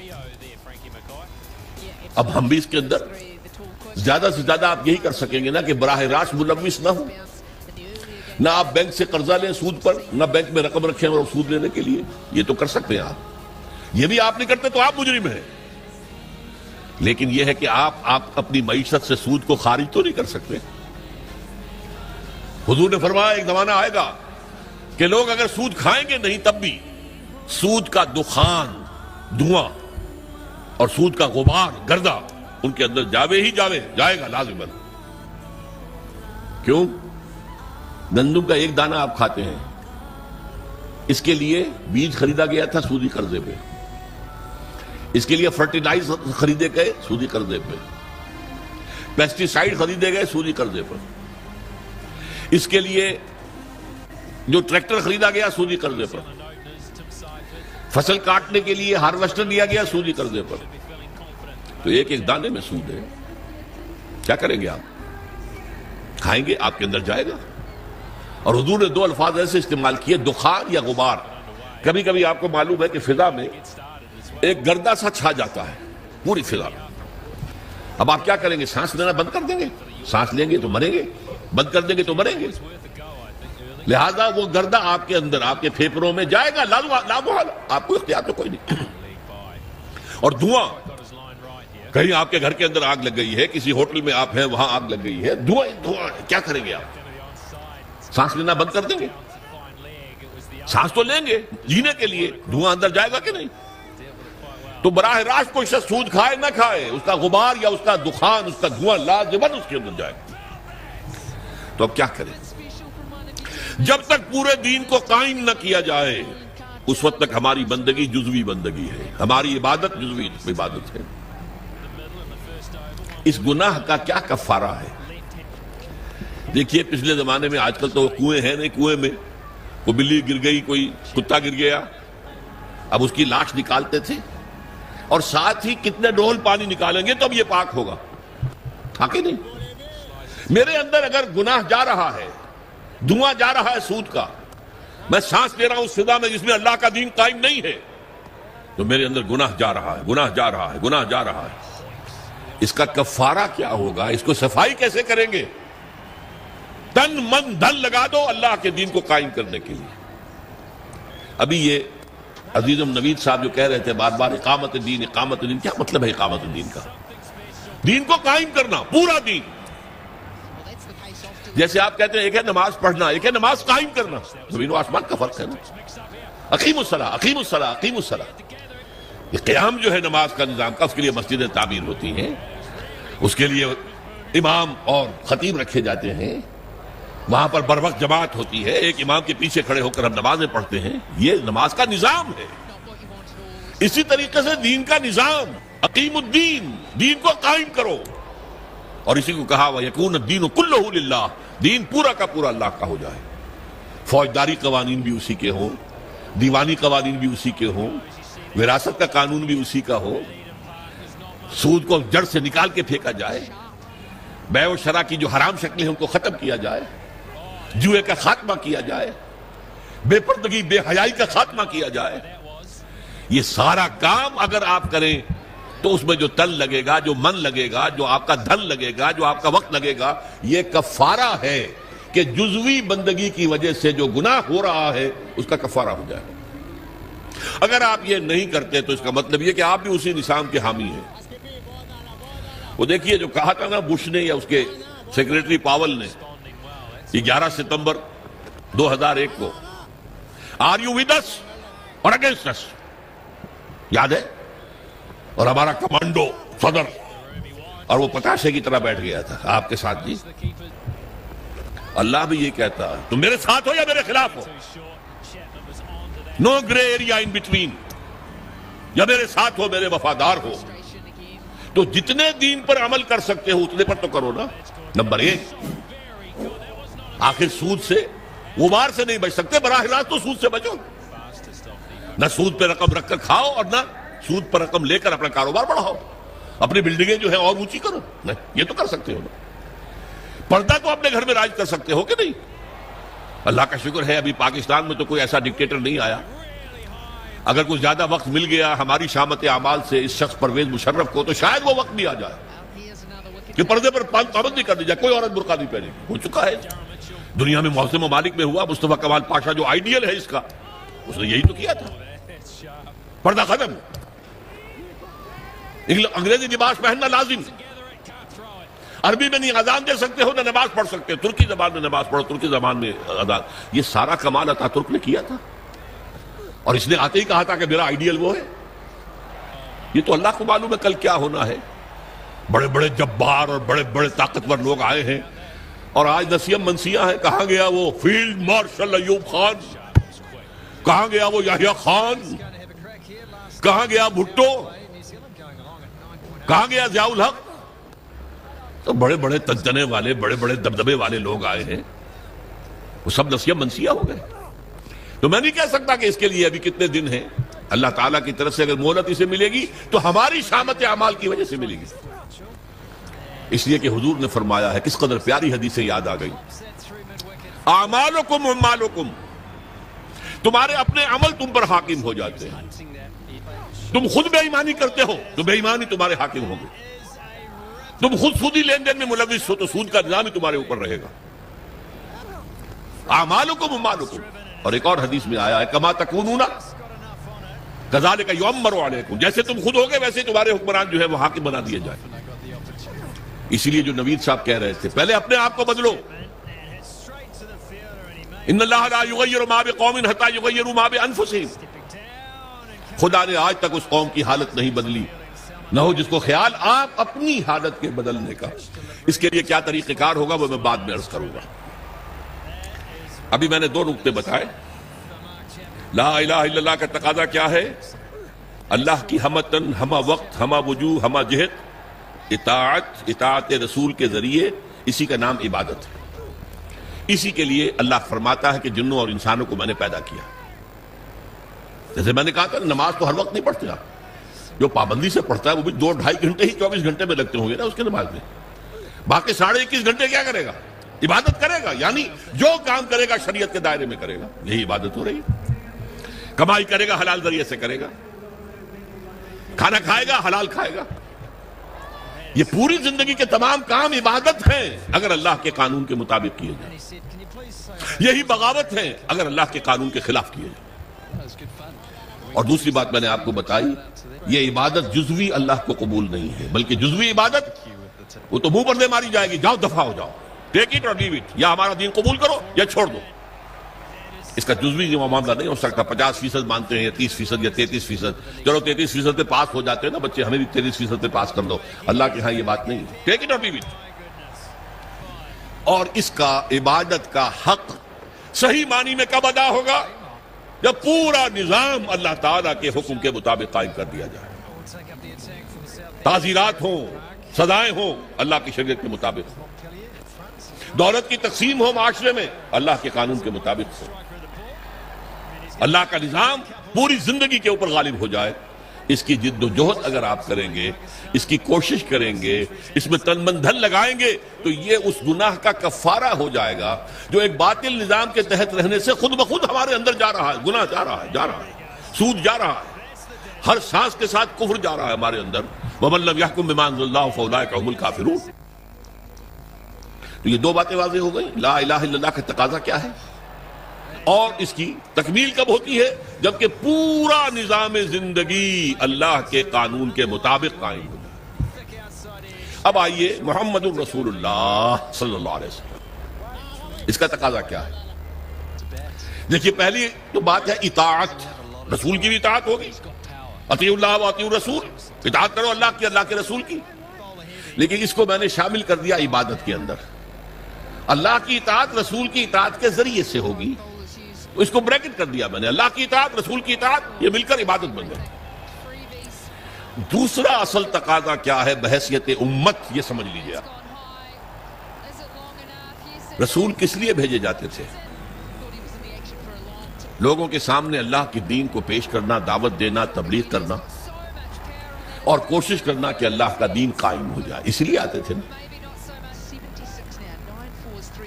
اب ہم بھی اس کے اندر زیادہ سے زیادہ آپ یہی کر سکیں گے نا کہ براہ راست ملوث نہ ہو، نہ آپ بینک سے قرضہ لیں سود پر، نہ بینک میں رقم رکھیں اور سود لینے کے لیے. یہ تو کر سکتے ہیں آپ، یہ بھی آپ نہیں کرتے تو آپ مجرم ہیں. لیکن یہ ہے کہ آپ اپنی معیشت سے سود کو خارج تو نہیں کر سکتے. حضور نے فرمایا ایک زمانہ آئے گا کہ لوگ اگر سود کھائیں گے نہیں تب بھی سود کا دخان، دھواں اور سود کا غبار، گردہ ان کے اندر جائے گا لازماً. کیوں؟ گندم کا ایک دانہ آپ کھاتے ہیں، اس کے لیے بیج خریدا گیا تھا سودی قرضے پہ، اس کے لیے فرٹیلائز خریدے گئے سودی قرضے پہ، پیسٹی سائیڈ خریدے گئے سودی قرضے پر، اس کے لیے جو ٹریکٹر خریدا گیا سودی قرضے پر، فصل کاٹنے کے لیے ہارویسٹر لیا گیا سودی قرضے پر. تو ایک ایک دانے میں سود ہے. کیا کریں گے آپ؟ کھائیں گے، آپ کے اندر جائے گا. اور حضور نے دو الفاظ ایسے استعمال کیے، دخان یا غبار. کبھی کبھی آپ کو معلوم ہے کہ فضا میں ایک گردہ سا چھا جاتا ہے پوری فضا میں. اب آپ کیا کریں گے؟ سانس لینا بند کر دیں گے؟ سانس لیں گے تو مریں گے، بند کر دیں گے تو مریں گے. لہذا وہ گردہ آپ کے اندر، آپ کے پھیپھڑوں میں جائے گا، لامحال، آپ کو اختیار تو کوئی نہیں. اور دھواں، کہیں آپ کے گھر کے اندر آگ لگ گئی ہے، کسی ہوٹل میں آپ ہیں وہاں آگ لگ گئی ہے، دھواں، کیا کریں گے آپ؟ سانس لینا بند کر دیں گے؟ سانس تو لیں گے جینے کے لیے، دھواں اندر جائے گا کہ نہیں؟ تو براہ راست کوئی شخص سود کھائے نہ کھائے، اس کا غبار یا اس کا دخان، اس کا دھواں لازماً اس کے اندر جائے گا. تو اب کیا کریں؟ جب تک پورے دین کو قائم نہ کیا جائے اس وقت تک ہماری بندگی جزوی بندگی ہے، ہماری عبادت جزوی عبادت ہے. اس گناہ کا کیا کفارہ ہے؟ دیکھیے پچھلے زمانے میں، آج کل تو کنویں ہیں نہیں، کنویں میں کوئی بلی گر گئی، کوئی کتا گر گیا، اب اس کی لاش نکالتے تھے اور ساتھ ہی کتنے ڈول پانی نکالیں گے تو اب یہ پاک ہوگا. ہاں کہ نہیں؟ میرے اندر اگر گناہ جا رہا ہے، دھواں جا رہا ہے سود کا، میں سانس لے رہا ہوں اس فضا میں جس میں اللہ کا دین قائم نہیں ہے، تو میرے اندر گناہ جا رہا ہے، گناہ جا رہا ہے، گناہ جا رہا ہے. اس کا کفارہ کیا ہوگا؟ اس کو صفائی کیسے کریں گے؟ تن من دھن لگا دو اللہ کے دین کو قائم کرنے کے لیے. ابھی یہ عزیزم نوید صاحب جو کہہ رہے تھے بار بار اقامت دین، اقامت دین، کیا مطلب ہے اقامت دین کا؟ دین کو قائم کرنا، پورا دین. جیسے آپ کہتے ہیں ایک ہے نماز پڑھنا، ایک ہے نماز قائم کرنا، زمین و آسمان کا فرق ہے نا. اقیم الصلاۃ، اقیم الصلاۃ، اقیم الصلاۃ. یہ قیام جو ہے نماز کا نظام کا، اس کے لیے مسجدیں تعمیر ہوتی ہیں، اس کے لیے امام اور خطیب رکھے جاتے ہیں، وہاں پر بر وقت جماعت ہوتی ہے، ایک امام کے پیچھے کھڑے ہو کر ہم نمازیں پڑھتے ہیں. یہ نماز کا نظام ہے. اسی طریقے سے دین کا نظام، اقیم الدین، دین کو قائم کرو. اور اسی کو کہا وَيَكُونَ الدِّينُ كُلُّهُ لِلَّهِ، دین پورا کا پورا اللہ کا ہو جائے. فوجداری قوانین بھی اسی کے ہوں، دیوانی قوانین بھی اسی کے ہوں، وراثت کا قانون بھی اسی کا ہو، سود کو جڑ سے نکال کے پھینکا جائے، بیع و شرع کی جو حرام شکلیں ہیں ان کو ختم کیا جائے، جوئے کا خاتمہ کیا جائے، بے پردگی بے حیائی کا خاتمہ کیا جائے. یہ سارا کام اگر آپ کریں تو اس میں جو تن لگے گا، جو من لگے گا، جو آپ کا دھن لگے گا، جو آپ کا وقت لگے گا، یہ کفارہ ہے کہ جزوی بندگی کی وجہ سے جو گناہ ہو رہا ہے اس کا کفارہ ہو جائے. اگر آپ یہ نہیں کرتے تو اس کا مطلب یہ کہ آپ بھی اسی نظام کے حامی ہیں. وہ دیکھیے جو کہا تھا نا بش نے یا اس کے سیکریٹری پاول نے 11 ستمبر 2001 کو، آر یو ود اس اور اگینسٹ اس، یاد ہے؟ اور ہمارا کمانڈو صدر اور وہ پتاشے کی طرح بیٹھ گیا تھا آپ کے ساتھ. جی اللہ بھی یہ کہتا ہے تم میرے ساتھ ہو یا میرے خلاف ہو، نو گرے ایریا ان بٹوین، یا میرے ساتھ ہو، میرے وفادار ہو. تو جتنے دین پر عمل کر سکتے ہو اتنے پر تو کرو نا. نمبر 1، آخر سود سے، غبار سے نہیں بچ سکتے، براہ راست تو سود سے بچو. نہ سود پہ رقم رکھ کر کھاؤ اور نہ سود پر رقم لے کر اپنا کاروبار بڑھاؤ، اپنی بلڈنگیں جو ہیں اور اونچی کرو. نہیں، یہ تو کر سکتے ہو نا. پردہ تو اپنے گھر میں راج کر سکتے ہو کہ نہیں؟ اللہ کا شکر ہے ابھی پاکستان میں تو کوئی ایسا ڈکٹیٹر نہیں آیا. اگر کچھ زیادہ وقت مل گیا ہماری شامت اعمال سے اس شخص پرویز مشرف کو تو شاید وہ وقت بھی آ جائے کہ پردے پر پابندی کر دی جائے، کوئی عورت برقع نہیں پہنے گی. ہو چکا ہے. دنیا میں محسن ممالک میں ہوا، مصطفیٰ کمال پاشا جو آئیڈیل ہے اس کا، اس نے یہی تو کیا تھا، پردہ ختم، انگریزی لباس پہننا لازم، عربی میں نہیں اذان دے سکتے ہو نہ نماز پڑھ سکتے، ترکی زبان میں نماز پڑھو، ترکی زبان میں اذان، یہ سارا کمال عطا ترک نے کیا تھا، اور اس نے آتے ہی کہا تھا کہ میرا آئیڈیل وہ ہے۔ یہ تو اللہ کو معلوم ہے کل کیا ہونا ہے، بڑے بڑے جبار اور بڑے بڑے طاقتور لوگ آئے ہیں، اور آج نسیم منسیاں ہیں، کہاں گیا وہ فیلڈ مارشل ایوب خان، کہاں گیا وہ یحییٰ خان، کہاں گیا بھٹو، کہاں گیا ضیاء الحق، تو بڑے بڑے تنتنے والے بڑے بڑے دبدبے والے لوگ آئے ہیں، وہ سب نسیم منسیاں ہو گئے۔ تو میں نہیں کہہ سکتا کہ اس کے لیے ابھی کتنے دن ہیں، اللہ تعالیٰ کی طرف سے اگر مہلت اسے ملے گی تو ہماری شامت اعمال کی وجہ سے ملے گی، اس لیے کہ حضور نے فرمایا ہے، کس قدر پیاری حدیث سے یاد آ گئی، اعمالکم اموالکم، تمہارے اپنے عمل تم پر حاکم ہو جاتے ہیں، تم خود بے ایمانی کرتے ہو تو بے ایمانی تمہارے حاکم ہوں گے، تم خود سودی لین دین میں ملوث ہو تو سود کا نظام ہی تمہارے اوپر رہے گا، اعمالکم اموالکم۔ اور ایک اور حدیث میں آیا ہے، کما تکونون کذالک یؤمر علیکم، جیسے تم خود ہوگے ویسے تمہارے حکمران جو ہے وہ حاکم بنا دیے جائیں۔ اسی لیے جو نوید صاحب کہہ رہے تھے، پہلے اپنے آپ کو بدلو، ان اللہ لا یغیر ما بقوم حتی یغیروا ما بانفسہم، خدا نے آج تک اس قوم کی حالت نہیں بدلی، نہ ہو جس کو خیال آپ اپنی حالت کے بدلنے کا۔ اس کے لیے کیا طریقہ کار ہوگا وہ میں بعد میں عرض کروں گا۔ ابھی میں نے 2 نقطے بتائے، لا الہ الا اللہ کا تقاضا کیا ہے، اللہ کی ہمتن، ہمہ وقت، ہمہ وجوہ، ہمہ جہت، اطاعت رسول کے ذریعے، اسی کا نام عبادت ہے۔ اسی کے لیے اللہ فرماتا ہے کہ جنوں اور انسانوں کو میں نے پیدا کیا۔ جیسے میں نے کہا تھا نماز تو ہر وقت نہیں پڑھتے آپ، جو پابندی سے پڑھتا ہے وہ بھی 2-2.5 گھنٹے ہی 24 گھنٹے میں لگتے ہوں گے نا اس کے نماز میں، باقی 21.5 گھنٹے کیا کرے گا، عبادت کرے گا، یعنی جو کام کرے گا شریعت کے دائرے میں کرے گا، یہی عبادت ہو رہی ہے۔ کمائی کرے گا حلال ذریعے سے کرے گا، کھانا کھائے گا حلال کھائے گا، یہ پوری زندگی کے تمام کام عبادت ہیں اگر اللہ کے قانون کے مطابق کیے جائیں، یہی بغاوت ہے اگر اللہ کے قانون کے خلاف کیے جائیں۔ اور دوسری بات میں نے آپ کو بتائی، یہ عبادت جزوی اللہ کو قبول نہیں ہے، بلکہ جزوی عبادت وہ تو منہ پر دے ماری جائے گی، جاؤ دفع ہو جاؤ، ٹیک اٹ اور لیو اٹ، یا ہمارا دین قبول کرو یا چھوڑ دو۔ اس کا جزوی معاملہ نہیں ہو سکتا، 50% مانتے ہیں یا 30% یا 33%، چلو 33% پہ پاس ہو جاتے ہیں نا بچے، ہمیں بھی 33% پہ پاس کر دو، اللہ کے ہاں یہ بات نہیں ہے، ٹیک اٹ اور لیو اٹ۔ اور اس کا عبادت کا حق صحیح معنی میں کب ادا ہوگا، جب پورا نظام اللہ تعالیٰ کے حکم کے مطابق قائم کر دیا جائے، تعزیرات ہوں، سزائیں ہوں اللہ کی شریعت کے مطابق ہوں، دولت کی تقسیم ہو معاشرے میں اللہ کے قانون کے مطابق ہو، اللہ کا نظام پوری زندگی کے اوپر غالب ہو جائے۔ اس کی جد و جہد اگر آپ کریں گے، اس کی کوشش کریں گے، اس میں تن من دھن لگائیں گے تو یہ اس گناہ کا کفارہ ہو جائے گا جو ایک باطل نظام کے تحت رہنے سے خود بخود ہمارے اندر جا رہا ہے، گناہ جا رہا ہے، سود جا رہا ہے، ہر سانس کے ساتھ کفر جا رہا ہے ہمارے اندر، وَمَن لَّمْ يَحْكُم بِمَا أَنزَلَ اللَّهُ فَأُولَٰئِكَ هُمُ الْكَافِرُونَ۔ تو یہ 2 باتیں واضح ہو گئی، لا الہ الا اللہ کا تقاضا کیا ہے اور اس کی تکمیل کب ہوتی ہے، جبکہ پورا نظام زندگی اللہ کے قانون کے مطابق قائم ہو جائے۔ اب آئیے محمد الرسول اللہ صلی اللہ علیہ وسلم، اس کا تقاضا کیا ہے؟ دیکھیے پہلی تو بات ہے اطاعت، رسول کی بھی اطاعت ہوگی، اطیعوا اللہ و اطیعوا الرسول، اطاعت کرو اللہ کی، اللہ کے رسول کی، لیکن اس کو میں نے شامل کر دیا عبادت کے اندر۔ اللہ کی اطاعت رسول کی اطاعت کے ذریعے سے ہوگی، اس کو بریکٹ کر دیا میں نے، اللہ کی اطاعت رسول کی اطاعت، یہ مل کر عبادت بن گئی۔ دوسرا اصل تقاضا کیا ہے بحیثیت امت، یہ سمجھ لیجیے آپ، رسول کس لیے بھیجے جاتے تھے؟ لوگوں کے سامنے اللہ کے دین کو پیش کرنا، دعوت دینا، تبلیغ کرنا اور کوشش کرنا کہ اللہ کا دین قائم ہو جائے، اس لیے آتے تھے نا۔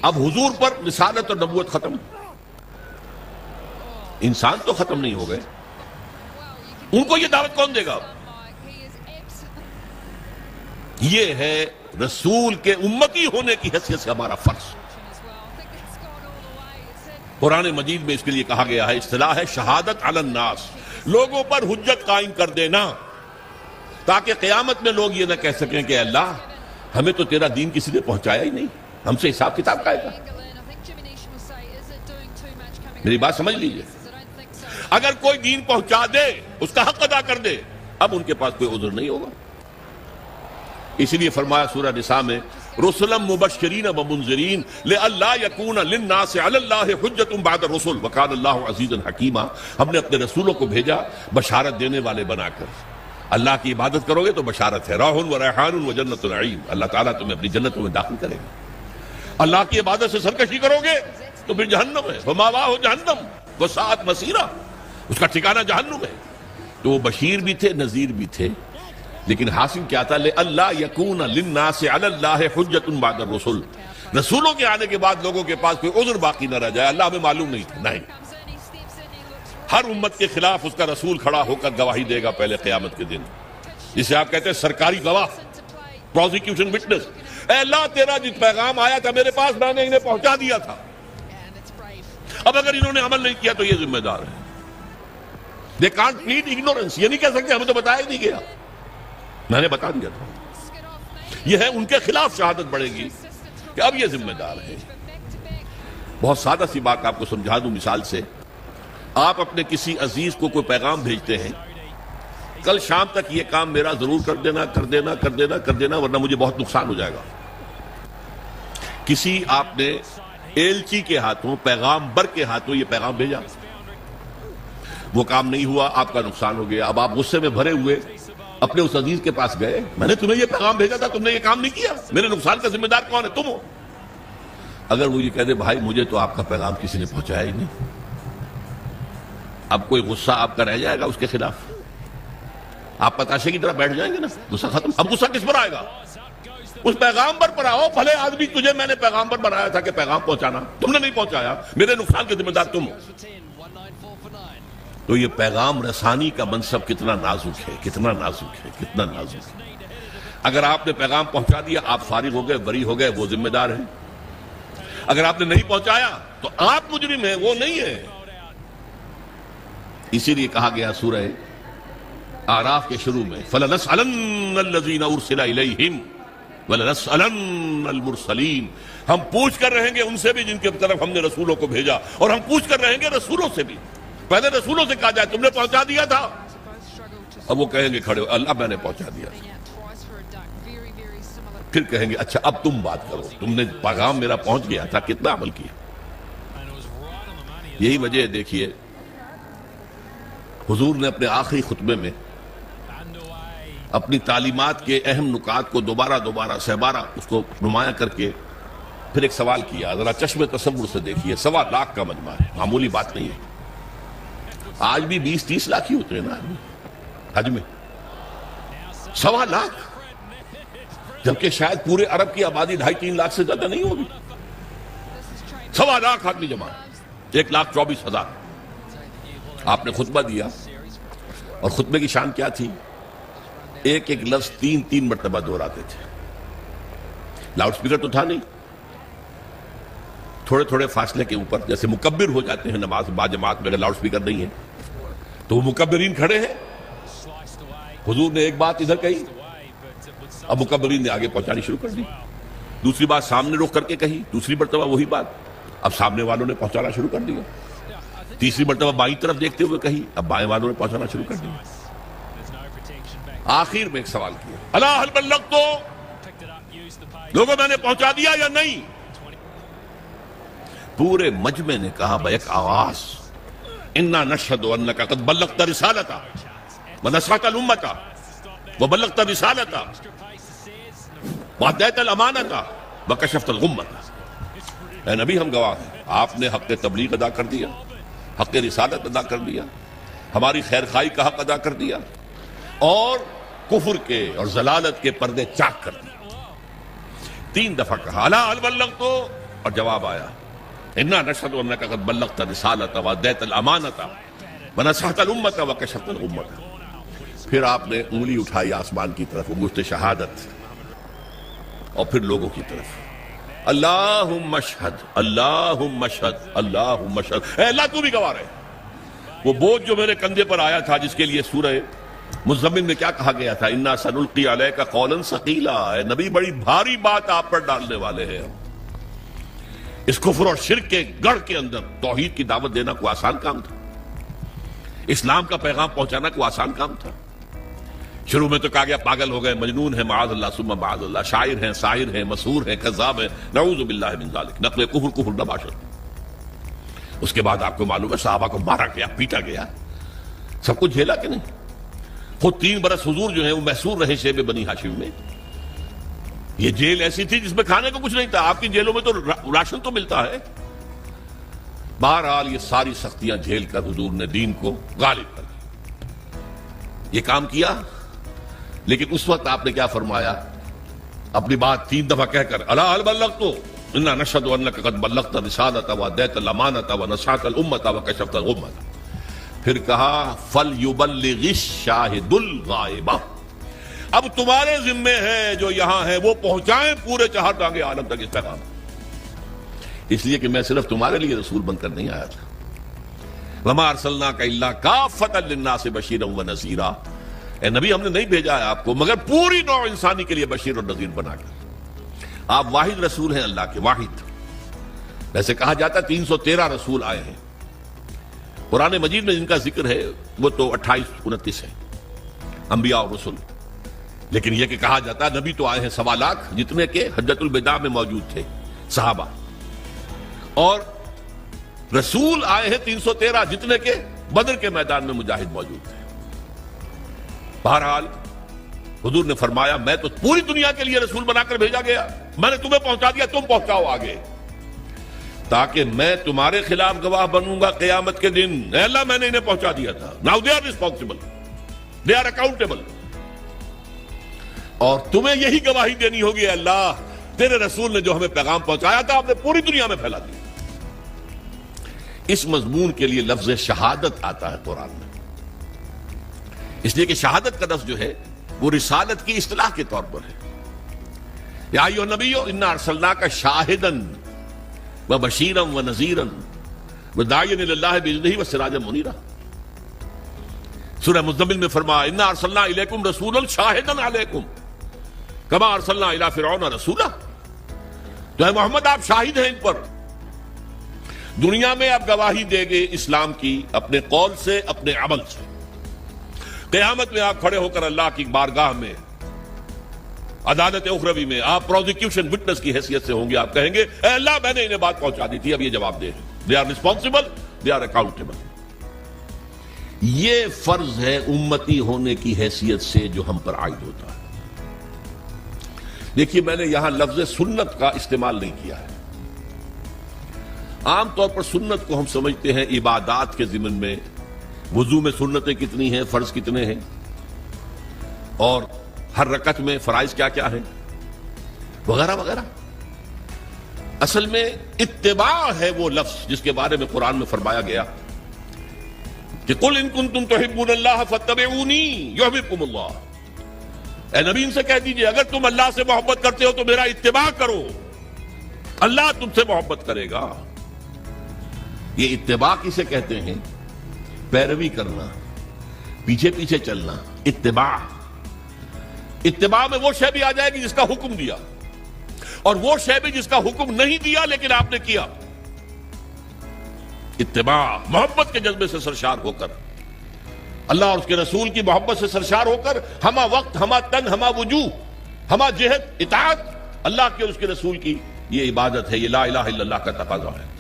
اب حضور پر رسالت اور نبوت ختم، انسان تو ختم نہیں ہو گئے، ان کو یہ دعوت کون دے گا؟ یہ ہے رسول کے امتی ہونے کی حیثیت سے ہمارا فرض، قرآن مجید میں اس کے لیے کہا گیا ہے، اصطلاح ہے شہادت علی الناس، لوگوں پر حجت قائم کر دینا، تاکہ قیامت میں لوگ یہ نہ کہہ سکیں کہ اللہ ہمیں تو تیرا دین کسی نے پہنچایا ہی نہیں، ہم سے حساب کتاب کا ہے۔ میری بات سمجھ لیجئے، اگر کوئی دین پہنچا دے، اس کا حق ادا کر دے، اب ان کے پاس کوئی عذر نہیں ہوگا۔ اسی لیے فرمایا سورہ نساء میں رسلا مبشرین ومنذرین لئلا یکون للناس علی اللہ حجۃ بعد الرسل وکان اللہ عزیزا حکیما، ہم نے اپنے رسولوں کو بھیجا بشارت دینے والے بنا کر۔ اللہ کی عبادت کرو گے تو بشارت ہے، راح و ریحان و جنت نعیم، اللہ تعالیٰ تمہیں اپنی جنتوں میں داخل کرے گا۔ اللہ کی عبادت سے سرکشی کرو گے تو پھر جہنم ہے، فماواہ جہنم وساءت مصیرا، اس کا ٹھکانہ جہنم ہے۔ تو وہ بشیر بھی تھے، نذیر بھی تھے، لیکن حاصل کیا تھا لئلا یکون للناس علی اللہ حجۃ بعد الرسل، رسولوں کے آنے کے بعد لوگوں کے پاس کوئی عذر باقی نہ رہ جائے۔ اللہ ہمیں معلوم نہیں تھا، نہیں، ہر امت کے خلاف اس کا رسول کھڑا ہو کر گواہی دے گا پہلے قیامت کے دن، جسے آپ کہتے ہیں سرکاری گواہ، پروزیکیوشن وٹنس۔ اے اللہ تیرا جس پیغام آیا تھا میرے پاس، میں نے انہیں پہنچا دیا تھا، اب اگر انہوں نے عمل نہیں کیا تو یہ ذمہ دار ہے۔ They can't plead ignorance، یہ نہیں کہہ سکتے ہمیں تو بتایا ہی نہیں گیا، میں نے بتا دیا تھا۔ یہ ہے ان کے خلاف شہادت بڑھے گی کہ اب یہ ذمہ دار ہے۔ بہت سادہ سی بات آپ کو سمجھا دوں مثال سے، آپ اپنے کسی عزیز کو کوئی پیغام بھیجتے ہیں، کل شام تک یہ کام میرا ضرور کر دینا کر دینا کر دینا کر دینا ورنہ مجھے بہت نقصان ہو جائے گا۔ کسی آپ نے ایلچی کے ہاتھوں، پیغام بر کے ہاتھوں یہ پیغام بھیجا، وہ کام نہیں ہوا، آپ کا نقصان ہو گیا۔ اب آپ غصے میں بھرے ہوئے اپنے اس عزیز کے پاس گئے، میں نے تمہیں یہ پیغام بھیجا تھا، تم نے یہ کام نہیں کیا، میرے نقصان کا ذمہ دار کون ہے؟ تم ہو۔ اگر وہ یہ کہہ دے بھائی مجھے تو آپ کا پیغام کسی نے پہنچایا ہی نہیں، اب کوئی غصہ آپ کا رہ جائے گا اس کے خلاف؟ آپ پتاشے کی طرح بیٹھ جائیں گے نا، غصہ ختم۔ اب غصہ کس پر آئے گا؟ اس پیغامبر پر آؤ، بھلے آدمی تجھے میں نے پیغامبر بنایا تھا کہ پیغام پہنچانا، تم نے نہیں پہنچایا، میرے نقصان کے ذمہ دار تم ہو۔ تو یہ پیغام رسانی کا منصب کتنا نازک ہے، کتنا نازک ہے، کتنا نازک ہے۔ اگر آپ نے پیغام پہنچا دیا، آپ فارغ ہو گئے، بری ہو گئے، وہ ذمہ دار ہیں۔ اگر آپ نے نہیں پہنچایا تو آپ مجرم ہیں، وہ نہیں ہے۔ اسی لیے کہا گیا سورہ اعراف کے شروع میں فَلَنَسْأَلَنَّ الَّذِينَ أُرْسِلَ إِلَيْهِمْ وَلَنَسْأَلَنَّ الْمُرْسَلِينَ، ہم پوچھ کر رہیں گے ان سے بھی جن کے طرف ہم نے رسولوں کو بھیجا، اور ہم پوچھ کر رہیں گے رسولوں سے بھی۔ پہلے رسولوں سے کہا جائے تم نے پہنچا دیا تھا، اب وہ کہیں گے کھڑے ہو اللہ میں نے پہنچا دیا تھا، پھر کہیں گے اچھا اب تم بات کرو، تم نے پیغام میرا پہنچ گیا تھا، کتنا عمل کیا؟ یہی وجہ دیکھیے حضور نے اپنے آخری خطبے میں اپنی تعلیمات کے اہم نکات کو دوبارہ سہ بارہ اس کو نمایاں کر کے پھر ایک سوال کیا۔ ذرا چشم تصور سے دیکھیے، 1.25 لاکھ کا مجمع ہے، معمولی بات نہیں ہے۔ آج بھی 20-30 لاکھ ہی ہوتے ہیں نا آدمی حج میں، 1.25 لاکھ، جبکہ شاید پورے عرب کی آبادی 2.5-3 لاکھ سے زیادہ نہیں ہوگی۔ 1.25 لاکھ آدمی جمع، 1,24,000۔ آپ نے خطبہ دیا، اور خطبے کی شان کیا تھی؟ ایک ایک لفظ 3 مرتبہ دہراتے تھے۔ لاؤڈ سپیکر تو تھا نہیں، تھوڑے فاصلے کے اوپر، جیسے مکبر ہو جاتے ہیں نماز با جماعت میں، اگر لاؤڈ سپیکر نہیں ہے تو وہ مکبرین کھڑے ہیں۔ حضور نے ایک بات ادھر کہی، اب مکبرین نے آگے پہنچانی شروع کر دی، دوسری بات سامنے رخ کر کے کہی، دوسری مرتبہ وہی بات، اب سامنے والوں نے پہنچانا شروع کر دیا، تیسری مرتبہ بائیں طرف دیکھتے ہوئے کہی، اب بائیں والوں نے پہنچانا شروع کر دیا۔ آخر میں ایک سوال کیا، الا هل بلغت، لوگوں میں نے پہنچا دیا یا نہیں؟ پورے مجمع نے کہا بیک آواز، انا نشہد انک قد بلغت رسالتا ونصحت الامتا وبلغت رسالتا وادیت الامانتا وکشفت الغمتا۔ اے نبی ہم گواہ ہیں، آپ نے حق تبلیغ ادا کر دیا، حق رسالت ادا کر دیا، ہماری خیر خواہی کا حق ادا کر دیا، اور کفر کے اور ضلالت کے پردے چاک کر دیے۔ 3 دفعہ کہا الا هل بلغت، اور جواب آیا انا نشہد انک قد بلغت رسالۃ وادیت الامانۃ ونصحت الامۃ وکشفت الغمۃ۔ پھر آپ نے انگلی اٹھائی آسمان کی طرف، انگشت شہادت، اور پھر لوگوں کی طرف، اللہم اشہد اللہم اشہد اللہم اشہد، اے اللہ تو بھی گواہ رہے۔ وہ بوجھ جو میرے کندھے پر آیا تھا، جس کے لیے سورہ مزمل میں کیا کہا گیا تھا، انا سنلقی علیک قولا ثقیلا، اے نبی بڑی بھاری بات آپ پر ڈالنے والے ہیں۔ اس کفر اور شرک کے گڑھ کے اندر توحید کی دعوت دینا کوئی آسان کام تھا؟ اسلام کا پیغام پہنچانا کوئی آسان کام تھا؟ شروع میں تو کہا گیا پاگل ہو گئے، مجنون ہیں، معاذ اللہ ثم معاذ اللہ، شاعر ہیں، ساحر ہیں، مسحور ہیں، کذاب ہیں، نعوذ باللہ من ذالک، نقل کفر نباشر۔ اس کے بعد آپ کو معلوم ہے صحابہ کو مارا گیا، پیٹا گیا، سب کچھ جھیلا کہ نہیں؟ خود 3 برس حضور جو ہیں وہ محصور رہے شیب بنی ہاشم میں۔ یہ جیل ایسی تھی جس میں کھانے کو کچھ نہیں تھا، آپ کی جیلوں میں تو راشن تو ملتا ہے۔ بہرحال یہ ساری سختیاں جھیل کر حضور نے دین کو غالب کر دیا، یہ کام کیا۔ لیکن اس وقت آپ نے کیا فرمایا؟ اپنی بات 3 دفعہ کہہ کر الا هل بلغت انا نشهد انك قد بلغت الرسالة واديت الامانة ونصحت الامة وكشفت الغمة، پھر کہا فليبلغ الشاهد الغائب، اب تمہارے ذمے ہے جو یہاں ہے وہ پہنچائیں پورے 4 ٹانگے عالم تک اس پیغام۔ اس لیے کہ میں صرف تمہارے لیے رسول بن کر نہیں آیا تھا، وما ارسلناک الا کافۃ للناس بشیرا ونذیرا، اے نبی ہم نے نہیں بھیجا ہے آپ کو مگر پوری نوع انسانی کے لیے بشیر اور نذیر بنا کر۔ آپ واحد رسول ہیں اللہ کے، واحد۔ ویسے کہا جاتا ہے 313 رسول آئے ہیں، قرآن مجید میں جن کا ذکر ہے وہ تو 28-29 ہے انبیاء اور رسول، لیکن یہ کہ کہا جاتا ہے نبی تو آئے ہیں 1.25 لاکھ، جتنے کہ حجۃ الوداع میں موجود تھے صحابہ، اور رسول آئے ہیں 313، جتنے کہ بدر کے میدان میں مجاہد موجود تھے۔ بہرحال حضور نے فرمایا میں تو پوری دنیا کے لیے رسول بنا کر بھیجا گیا، میں نے تمہیں پہنچا دیا، تم پہنچاؤ آگے، تاکہ میں تمہارے خلاف گواہ بنوں گا قیامت کے دن۔ اے اللہ میں نے انہیں پہنچا دیا تھا، now they are responsible, they are accountable, اور تمہیں یہی گواہی دینی ہوگی، اے اللہ تیرے رسول نے جو ہمیں پیغام پہنچایا تھا آپ نے پوری دنیا میں پھیلا دیا۔ اس مضمون کے لیے لفظ شہادت آتا ہے قرآن میں، اس لیے کہ شہادت کا لفظ جو ہے وہ رسالت کی اصطلاح کے طور پر ہے۔ یا ایھا النبی انا ارسلناک شاہدا وبشیرا ونذیرا وداعیا الی اللہ باذنہ وسراجا منیرا۔ سورہ مزمل میں فرمایا انا ارسلنا الیکم رسولا شاہدا علیکم کما ارسلنا الی فرعون رسولا، تو اے محمد آپ شاہد ہیں ان پر، دنیا میں آپ گواہی دیں گے اسلام کی اپنے قول سے، اپنے عمل سے، قیامت میں آپ کھڑے ہو کر اللہ کی بارگاہ میں عدالت اخروی میں آپ پروزیکیوشن وٹنس کی حیثیت سے ہوں گے، آپ کہیں گے اے اللہ میں نے انہیں بات پہنچا دی تھی، اب یہ جواب دے، they are responsible, they are accountable. یہ فرض ہے امتی ہونے کی حیثیت سے جو ہم پر عائد ہوتا ہے۔ دیکھیے میں نے یہاں لفظ سنت کا استعمال نہیں کیا ہے، عام طور پر سنت کو ہم سمجھتے ہیں عبادات کے ضمن میں، وضو میں سنتیں کتنی ہیں، فرض کتنے ہیں، اور ہر رکعت میں فرائض کیا کیا ہیں، وغیرہ وغیرہ۔ اصل میں اتباع ہے وہ لفظ جس کے بارے میں قرآن میں فرمایا گیا کہ قل ان کنتم تحبون اللہ فاتبعونی یحببکم اللہ، اے نبی ان سے کہہ دیجئے اگر تم اللہ سے محبت کرتے ہو تو میرا اتباع کرو، اللہ تم سے محبت کرے گا۔ یہ اتباع کسے کہتے ہیں؟ پیروی کرنا، پیچھے پیچھے چلنا، اتباع۔ اتباع میں وہ شے بھی آ جائے گی جس کا حکم دیا، اور وہ شے بھی جس کا حکم نہیں دیا لیکن آپ نے کیا۔ اتباع محبت کے جذبے سے سرشار ہو کر، اللہ اور اس کے رسول کی محبت سے سرشار ہو کر، ہمہ وقت، ہمہ تن، ہمہ وجوہ، ہمہ جہت اطاعت اللہ کے اور اس کے رسول کی، یہ عبادت ہے، یہ لا الہ الا اللہ کا تقاضا ہے۔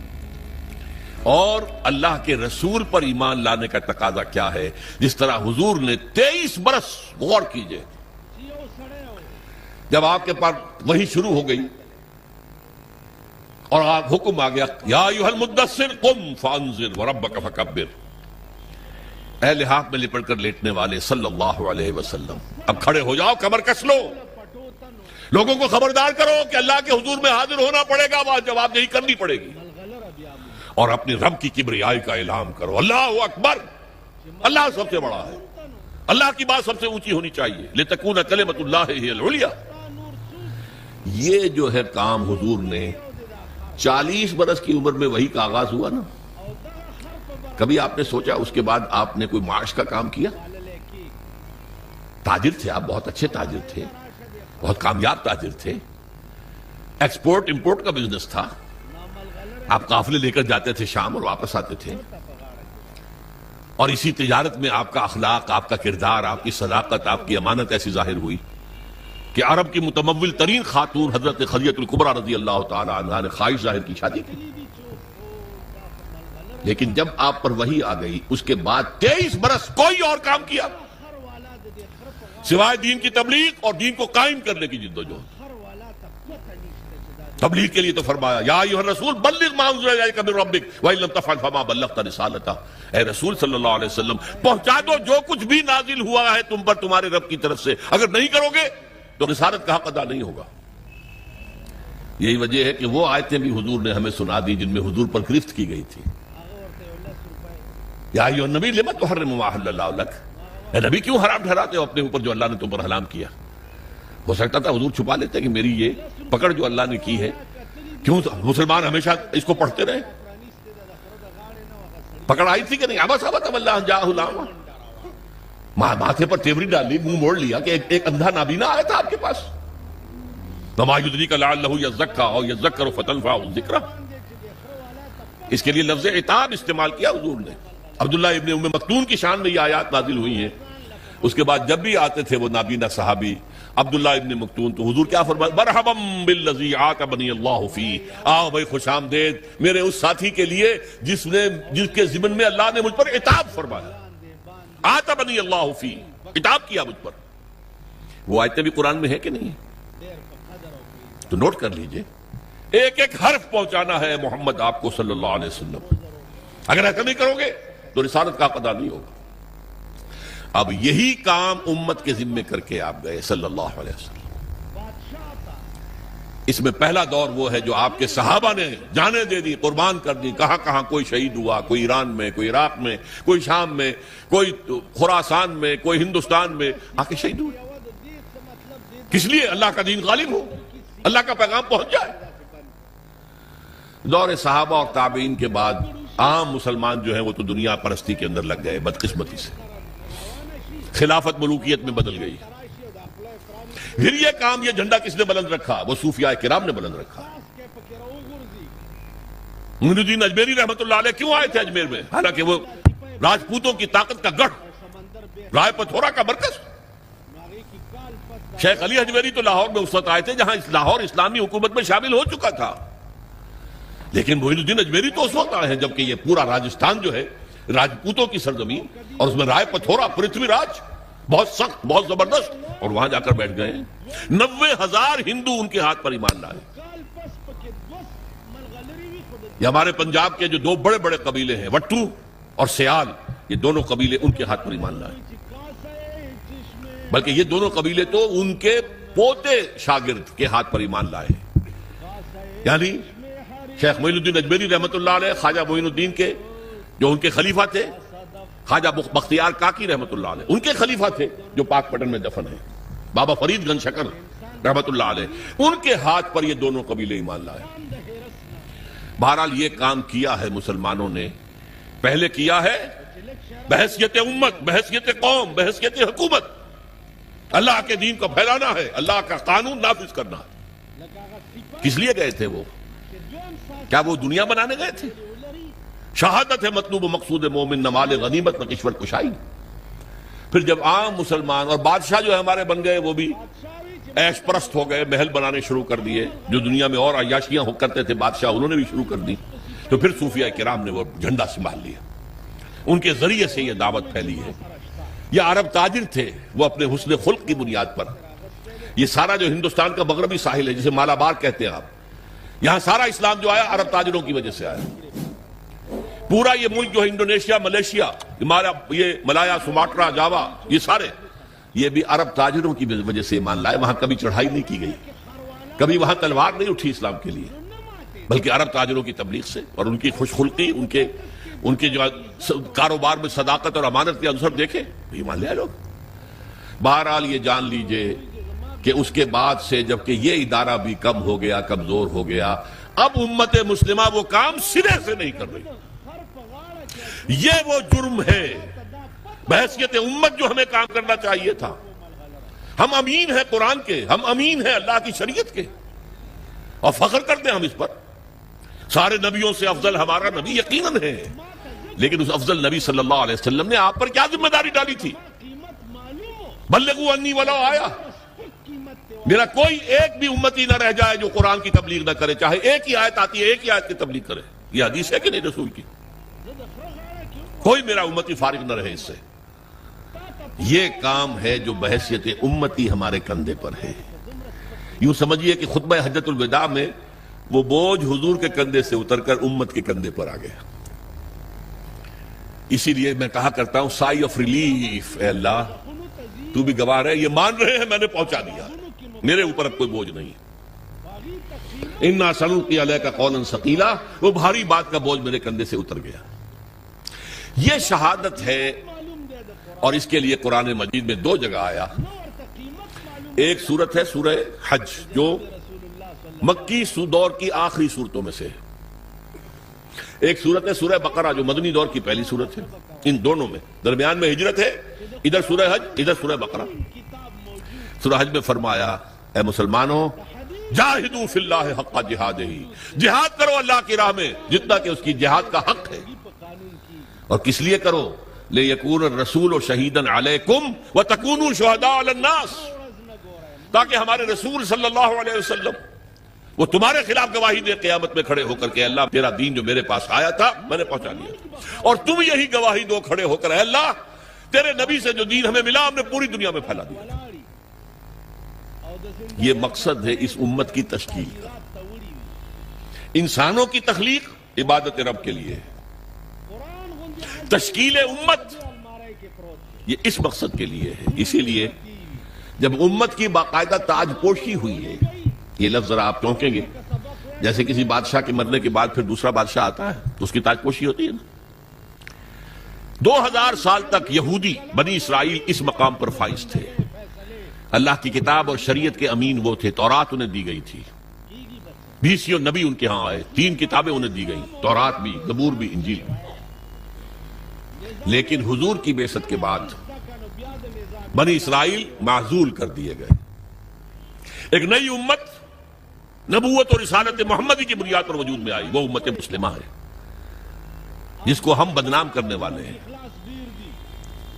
اور اللہ کے رسول پر ایمان لانے کا تقاضا کیا ہے؟ جس طرح حضور نے 23 برس، غور کیجئے، جب آپ کے پاس وحی شروع ہو گئی اور آپ حکم آ گیا یا ایھا المدثر قم فانذر وربک فکبر، اہل ہاتھ میں لپٹ کر لیٹنے والے صلی اللہ علیہ وسلم، اب کھڑے ہو جاؤ، کمر کس لو، لوگوں کو خبردار کرو کہ اللہ کے حضور میں حاضر ہونا پڑے گا، وہاں جواب دہی کرنی پڑے گی، اور اپنی رب کی کبریائی کا اعلان کرو، اللہ اکبر، اللہ سب سے بڑا ہے، اللہ کی بات سب سے اونچی ہونی چاہیے، لتکون کلمۃ اللہ ہی العلیٰ۔ یہ جو ہے کام حضور نے 40 برس کی عمر میں وہی کا آغاز ہوا نا. کبھی آپ نے سوچا اس کے بعد آپ نے کوئی معاش کا کام کیا؟ تاجر تھے آپ، بہت اچھے تاجر تھے، بہت کامیاب تاجر تھے، ایکسپورٹ امپورٹ کا بزنس تھا، آپ قافلے لے کر جاتے تھے شام اور واپس آتے تھے، اور اسی تجارت میں آپ کا اخلاق، آپ کا کردار، آپ کی صداقت، آپ کی امانت ایسی ظاہر ہوئی کہ عرب کی متمول ترین خاتون حضرت خدیجہ الکبریٰ رضی اللہ تعالی عنہا نے خواہش ظاہر کی شادی کی. لیکن جب آپ پر وحی آ گئی اس کے بعد 23 برس کوئی اور کام کیا سوائے دین کی تبلیغ اور دین کو قائم کرنے کی جدوجہد. تبلیغ کے لیے تو فرمایا یا ایھا الرسول بلغ ما انزل الیک من ربک وان لم تفعل فما بلغت رسالتہ. اے رسول صلی اللہ علیہ وسلم پہنچا دو جو کچھ بھی نازل ہوا ہے تم پر تمہارے رب کی طرف سے، اگر نہیں کرو گے تو رسالت کا حق ادا نہیں ہوگا. یہی وجہ ہے کہ وہ آیتیں بھی حضور نے ہمیں سنا دی جن میں حضور پر گرفت کی گئی تھی. یا ایھا النبی لما تحرم ما احل اللہ لک، اے نبی کیوں حرام ٹھہراتے ہو اپنے اوپر جو اللہ نے تم پر حرام کیا. ہو سکتا تھا حضور چھپا لیتے کہ میری یہ پکڑ جو اللہ نے کی ہے، کیوں مسلمان ہمیشہ اس کو پڑھتے رہے. پکڑ آئی تھی کہ نہیں؟ عبس عبس اللہ جاءہ الأعمى، ماتھے پر تیوری ڈال لی، منہ موڑ لیا کہ ایک اندھا نابینا آیا تھا آپ کے پاس. وما يدريك لعله يزكى او يذكر فتنفعه الذكرى. اس کے لیے لفظ عتاب استعمال کیا حضور نے. عبداللہ ابن ام مکتوم کی شان میں یہ آیات نازل ہوئی ہیں. اس کے بعد جب بھی آتے تھے وہ نابینا صحابی عبداللہ ابن مکتوم تو حضور کیا فرمایا؟ مرحبا بالذی عاتبنی اللہ فیہ، آؤ بھائی خوش آمدید میرے اس ساتھی کے لیے جس کے ضمن میں اللہ نے مجھ پر عتاب فرمایا. عاتبنی اللہ فیہ، عتاب کیا مجھ پر. وہ آیتیں بھی قرآن میں ہے کہ نہیں؟ تو نوٹ کر لیجئے، ایک ایک حرف پہنچانا ہے محمد آپ کو صلی اللہ علیہ وسلم. اگر ایسا نہیں کرو گے تو رسالت کا ادا نہیں ہوگا. اب یہی کام امت کے ذمے کر کے آپ گئے صلی اللہ علیہ وسلم. اس میں پہلا دور وہ ہے جو آپ کے صحابہ نے جانیں دے دی، قربان کر دی. کہاں کہاں کوئی شہید ہوا، کوئی ایران میں، کوئی عراق میں، کوئی شام میں، کوئی خراسان میں، کوئی ہندوستان میں آ کے شہید ہوئے. کس لیے؟ اللہ کا دین غالب ہو، اللہ کا پیغام پہنچ جائے. دور صحابہ اور تابعین کے بعد عام مسلمان جو ہیں وہ تو دنیا پرستی کے اندر لگ گئے بدقسمتی سے. خلافت ملوکیت میں بدل گئی. پھر یہ کام، یہ جھنڈا کس نے بلند رکھا؟ وہ صوفیاء کرام نے بلند رکھا. معین الدین اجمیری رحمت اللہ علیہ کیوں آئے تھے اجمیر میں؟ حالانکہ وہ راجپوتوں کی طاقت کا گڑھ، رائے پتھورا کا مرکز. شیخ علی اجمیری تو لاہور میں اس وقت آئے تھے جہاں لاہور اسلامی حکومت میں شامل ہو چکا تھا. لیکن معین الدین اجمیری تو اس وقت آئے ہیں جبکہ یہ پورا راجستھان جو ہے راجپوتوں کی سرزمین، اور اس میں رائے پتھورا پرتھوی راج بہت سخت، بہت زبردست، اور وہاں جا کر بیٹھ گئے. 90,000 ہندو ان کے ہاتھ پر ایمان لائے. یہ ہمارے پنجاب کے جو دو بڑے بڑے قبیلے ہیں وٹو اور سیال، یہ دونوں قبیلے ان کے ہاتھ پر ایمان لائے. بلکہ یہ دونوں قبیلے تو ان کے پوتے شاگرد کے ہاتھ پر ایمان لائے. یعنی شیخ معین الدین اجمیری رحمت اللہ علیہ خواجہ معین الدین کے جو ان کے خلیفہ تھے، خواجہ بختیار کاکی رحمت اللہ علیہ ان کے خلیفہ تھے جو پاک پٹن میں دفن ہیں، بابا فرید گنج شکر رحمت اللہ علیہ، ان کے ہاتھ پر یہ دونوں قبیلے ایمان لائے. بہرحال یہ کام کیا ہے مسلمانوں نے. پہلے کیا ہے بحیثیت امت، بحیثیت قوم، بحیثیت حکومت. اللہ کے دین کو پھیلانا ہے، اللہ کا قانون نافذ کرنا ہے. کس لیے گئے تھے وہ؟ کیا وہ دنیا بنانے گئے تھے؟ شہادت ہے مطلوب و مقصود مومن، نہ مال غنیمت نہ کشور کشائی. پھر جب عام مسلمان اور بادشاہ جو ہمارے بن گئے وہ بھی عیش پرست ہو گئے، محل بنانے شروع کر دیے. جو دنیا میں اور عیاشیاں ہو کرتے تھے بادشاہ انہوں نے بھی شروع کر دی. تو پھر صوفیاء کرام نے وہ جھنڈا سنبھال لیا. ان کے ذریعے سے یہ دعوت پھیلی ہے. یہ عرب تاجر تھے، وہ اپنے حسن خلق کی بنیاد پر، یہ سارا جو ہندوستان کا مغربی ساحل ہے جسے مالابار کہتے ہیں آپ، یہاں سارا اسلام جو آیا عرب تاجروں کی وجہ سے آیا. پورا یہ ملک جو ہے انڈونیشیا، ملیشیا، یہ ملایا، سماٹرا، جاوا، یہ سارے یہ بھی عرب تاجروں کی وجہ سے ایمان لائے. وہاں کبھی چڑھائی نہیں کی گئی، کبھی وہاں تلوار نہیں اٹھی اسلام کے لیے، بلکہ عرب تاجروں کی تبلیغ سے اور ان کی خوش خلقی، ان کے جو کاروبار میں صداقت اور امانت کے عنصر دیکھے ایمان لے لوگ. بہرحال یہ جان لیجئے کہ اس کے بعد سے جبکہ یہ ادارہ بھی کم ہو گیا، کمزور ہو گیا، اب امت مسلمہ وہ کام سرے سے نہیں کر رہی۔ یہ وہ جرم ہے بحیثیت امت جو ہمیں کام کرنا چاہیے تھا۔ ہم امین ہیں قرآن کے، ہم امین ہیں اللہ کی شریعت کے، اور فخر کرتے ہیں ہم اس پر۔ سارے نبیوں سے افضل ہمارا نبی یقیناً ہے، لیکن اس افضل نبی صلی اللہ علیہ وسلم نے آپ پر کیا ذمہ داری ڈالی تھی؟ بلغوا انی ولو آیا، میرا کوئی ایک بھی امتی نہ رہ جائے جو قرآن کی تبلیغ نہ کرے، چاہے ایک ہی آیت آتی ہے ایک ہی آیت کی تبلیغ کرے۔ یہ حدیث ہے کہ نہیں رسول کی؟ کوئی میرا امتی فارغ نہ رہے اس سے۔ یہ کام ہے جو بحیثیت امتی ہمارے کندھے پر ہے۔ یوں سمجھیے کہ خطبہ حجۃ الوداع میں وہ بوجھ حضور کے کندھے سے اتر کر امت کے کندھے پر آ گیا۔ اسی لیے میں کہا کرتا ہوں سائی آف ریلیف، اے اللہ تو بھی گواہ رہے، یہ مان رہے ہیں میں نے پہنچا دیا، میرے اوپر اب کوئی بوجھ نہیں۔ اِنَّا سَنُلْقِي عَلَيْكَ قَوْلًا ثَقِيلًا، وہ بھاری بات کا بوجھ میرے کندھے سے اتر گیا۔ یہ شہادت ہے، اور اس کے لیے قرآن مجید میں دو جگہ آیا۔ ایک سورت ہے سورہ حج جو مکی دور کی آخری صورتوں میں سے، ایک سورت ہے سورہ بقرہ جو مدنی دور کی پہلی سورت ہے۔ ان دونوں میں درمیان میں ہجرت ہے، ادھر سورہ حج ادھر سورہ بقرہ۔ سورہ حج میں فرمایا اے مسلمانوں جاہدوا فی اللہ حق جہادہ، جہاد کرو اللہ کی راہ میں جتنا کہ اس کی جہاد کا حق ہے، اور کس لیے کرو؟ لِيَكُونَ الرَّسُولُ شَهِيدًا عَلَيْكُمْ وَتَكُونُوا شُهَدَاءَ عَلَى النَّاسِ، تاکہ ہمارے رسول صلی اللہ علیہ وسلم وہ تمہارے خلاف گواہی دے قیامت میں کھڑے ہو کر کہ اللہ تیرا دین جو میرے پاس آیا تھا میں نے پہنچا دیا، اور تم یہی گواہی دو کھڑے ہو کر اے اللہ تیرے نبی سے جو دین ہمیں ملا ہم نے پوری دنیا میں پھیلا دیا۔ یہ مقصد ہے اس امت کی تشکیل کا۔ انسانوں کی تخلیق عبادت رب کے لیے، تشکیل امت یہ اس مقصد کے لیے ہے۔ اسی لیے جب امت کی باقاعدہ تاج پوشی ہوئی ہے، یہ لفظ ذرا آپ چونکیں گے، جیسے کسی بادشاہ کے مرنے کے بعد پھر دوسرا بادشاہ آتا ہے تو اس کی تاج پوشی ہوتی ہے نا۔ 2000 سال تک یہودی بنی اسرائیل اس مقام پر فائز تھے، اللہ کی کتاب اور شریعت کے امین وہ تھے، تورات انہیں دی گئی تھی، 20 نبی ان کے ہاں آئے، 3 کتابیں انہیں دی گئیں، تورات بھی، زبور بھی، انجیل بھی۔ لیکن حضور کی بعثت کے بعد بنی اسرائیل معزول کر دیے گئے، ایک نئی امت نبوت اور رسالت محمدی کی بنیاد پر وجود میں آئی، وہ امت مسلمہ ہے جس کو ہم بدنام کرنے والے ہیں۔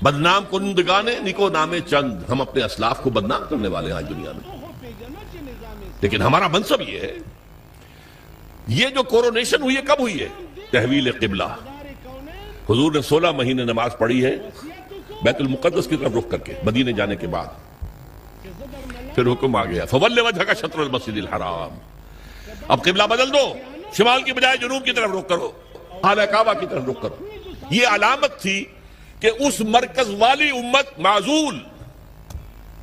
بدنام کنندگان نکو نامے چند، ہم اپنے اسلاف کو بدنام کرنے والے ہیں آج دنیا میں۔ لیکن ہمارا منصب یہ ہے، یہ جو کورونیشن ہوئی ہے کب ہوئی ہے؟ تحویل قبلہ۔ حضور نے 16 مہینے نماز پڑھی ہے بیت المقدس کی طرف رخ کر کے مدینے جانے کے بعد، پھر حکم آ گیا فَوَلِّ وَجْهَكَ شَطْرَ الْمَسْجِدِ الْحَرَامِ، اب قبلہ بدل دو، شمال کی بجائے جنوب کی طرف رخ کرو، خانہ کعبہ کی طرف رخ کرو۔ یہ علامت تھی کہ اس مرکز والی امت معزول،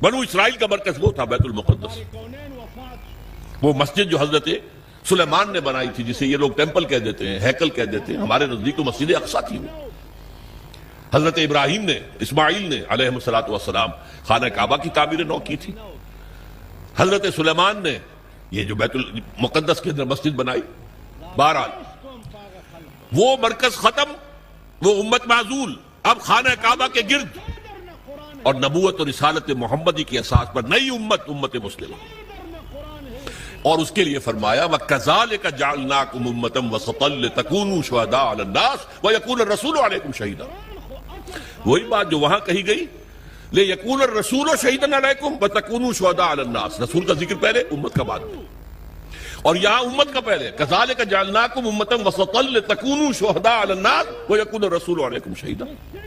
بنو اسرائیل کا مرکز وہ تھا بیت المقدس، وہ مسجد جو حضرت سلیمان نے بنائی تھی، جسے یہ لوگ ٹیمپل کہہ دیتے ہیں، ہیکل کہہ دیتے ہیں، ہمارے نزدیک تو مسجد اقصیٰ تھی وہ۔ حضرت ابراہیم نے، اسماعیل نے علیہ السلام خانہ کعبہ کی تعمیر نو کی تھی، حضرت سلیمان نے یہ جو بیت المقدس کے اندر مسجد بنائی۔ بہرحال وہ مرکز ختم، وہ امت معزول، اب خانہ کعبہ کے گرد اور نبوت اور رسالت محمدی کی اساس پر نئی امت، امت مسلمہ، اور اس کے لیے فرمایا وَكَذَلِكَ جَعَلْنَاكُمْ أُمَّةً وَسَطًا لِتَكُونُوا شُهَدَاءَ عَلَى النَّاسِ وَيَكُونَ الرَّسُولُ عَلَيْكُمْ شَهِيدًا، وہی بات جو وہاں کہی گئی لِيَكُونَ الرَّسُولُ شَهِيدًا عَلَيْكُمْ وَتَكُونُوا شُهَدَاءَ عَلَى النَّاسِ، رسول کا ذکر پہلے، امت کا بعد میں، اور یہاں امت کا پہلے كَذَلِكَ جَعَلْنَاكُمْ أُمَّةً وَسَطًا لِتَكُونُوا شُهَدَاءَ عَلَى النَّاسِ وَيَكُونَ الرَّسُولُ عَلَيْكُمْ شَهِيدًا۔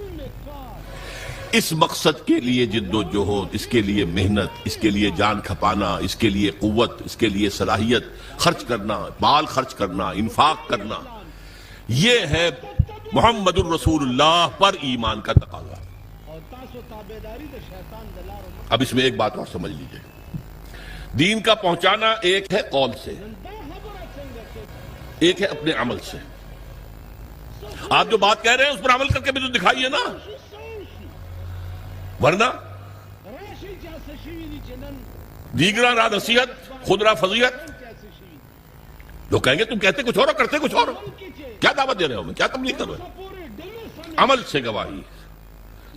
اس مقصد کے لیے جد و جہد، اس کے لیے محنت، اس کے لیے جان کھپانا، اس کے لیے قوت، اس کے لیے صلاحیت خرچ کرنا، مال خرچ کرنا، انفاق کرنا، یہ ہے محمد الرسول اللہ پر ایمان کا تقاضا۔ اب اس میں ایک بات اور سمجھ لیجئے، دین کا پہنچانا ایک ہے قول سے، ایک ہے اپنے عمل سے۔ آپ جو بات کہہ رہے ہیں اس پر عمل کر کے بھی تو دکھائیے نا، ورنہ دیگرا را نصیحت خود را فضیحت. لوگ کہیں گے تم کہتے کچھ اور کرتے کچھ اور. کیا دعوت دے رہے ہو؟ میں کیا تبلیغ کر رہے ہو؟ عمل سے گواہی،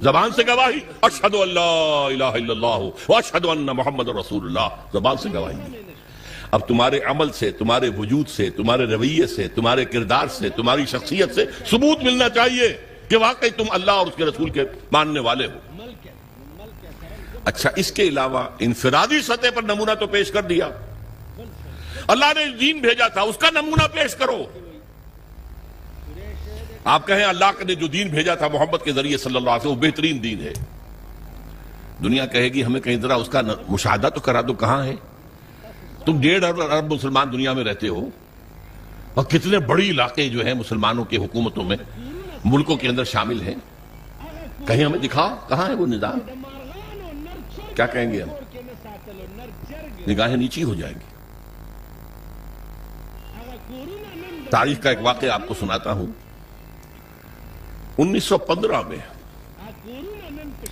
زبان سے گواہی، اشہد ان لا الہ الا اللہ واشہد ان محمد رسول اللہ، زبان سے گواہی دی. اب تمہارے عمل سے، تمہارے وجود سے، تمہارے رویے سے، تمہارے کردار سے، تمہاری شخصیت سے ثبوت ملنا چاہیے کہ واقعی تم اللہ اور اس کے رسول کے ماننے والے ہو. اچھا، اس کے علاوہ انفرادی سطح پر نمونہ تو پیش کر دیا. اللہ نے دین بھیجا تھا، اس کا نمونہ پیش کرو. آپ کہیں اللہ نے جو دین بھیجا تھا محمد کے ذریعے صلی اللہ علیہ وسلم وہ بہترین دین ہے. دنیا کہے گی ہمیں کہیں ذرا اس کا مشاہدہ تو کرا دو، کہاں ہے؟ تم 1.5 ارب مسلمان دنیا میں رہتے ہو اور کتنے بڑی علاقے جو ہیں مسلمانوں کی حکومتوں میں، ملکوں کے اندر شامل ہیں. کہیں ہمیں دکھاؤ کہاں ہے وہ نظام. کیا کہیں گے ہم؟ نگاہیں نیچی ہو جائیں گی. تاریخ کا ایک واقعہ آپ کو سناتا ہوں. 1915 میں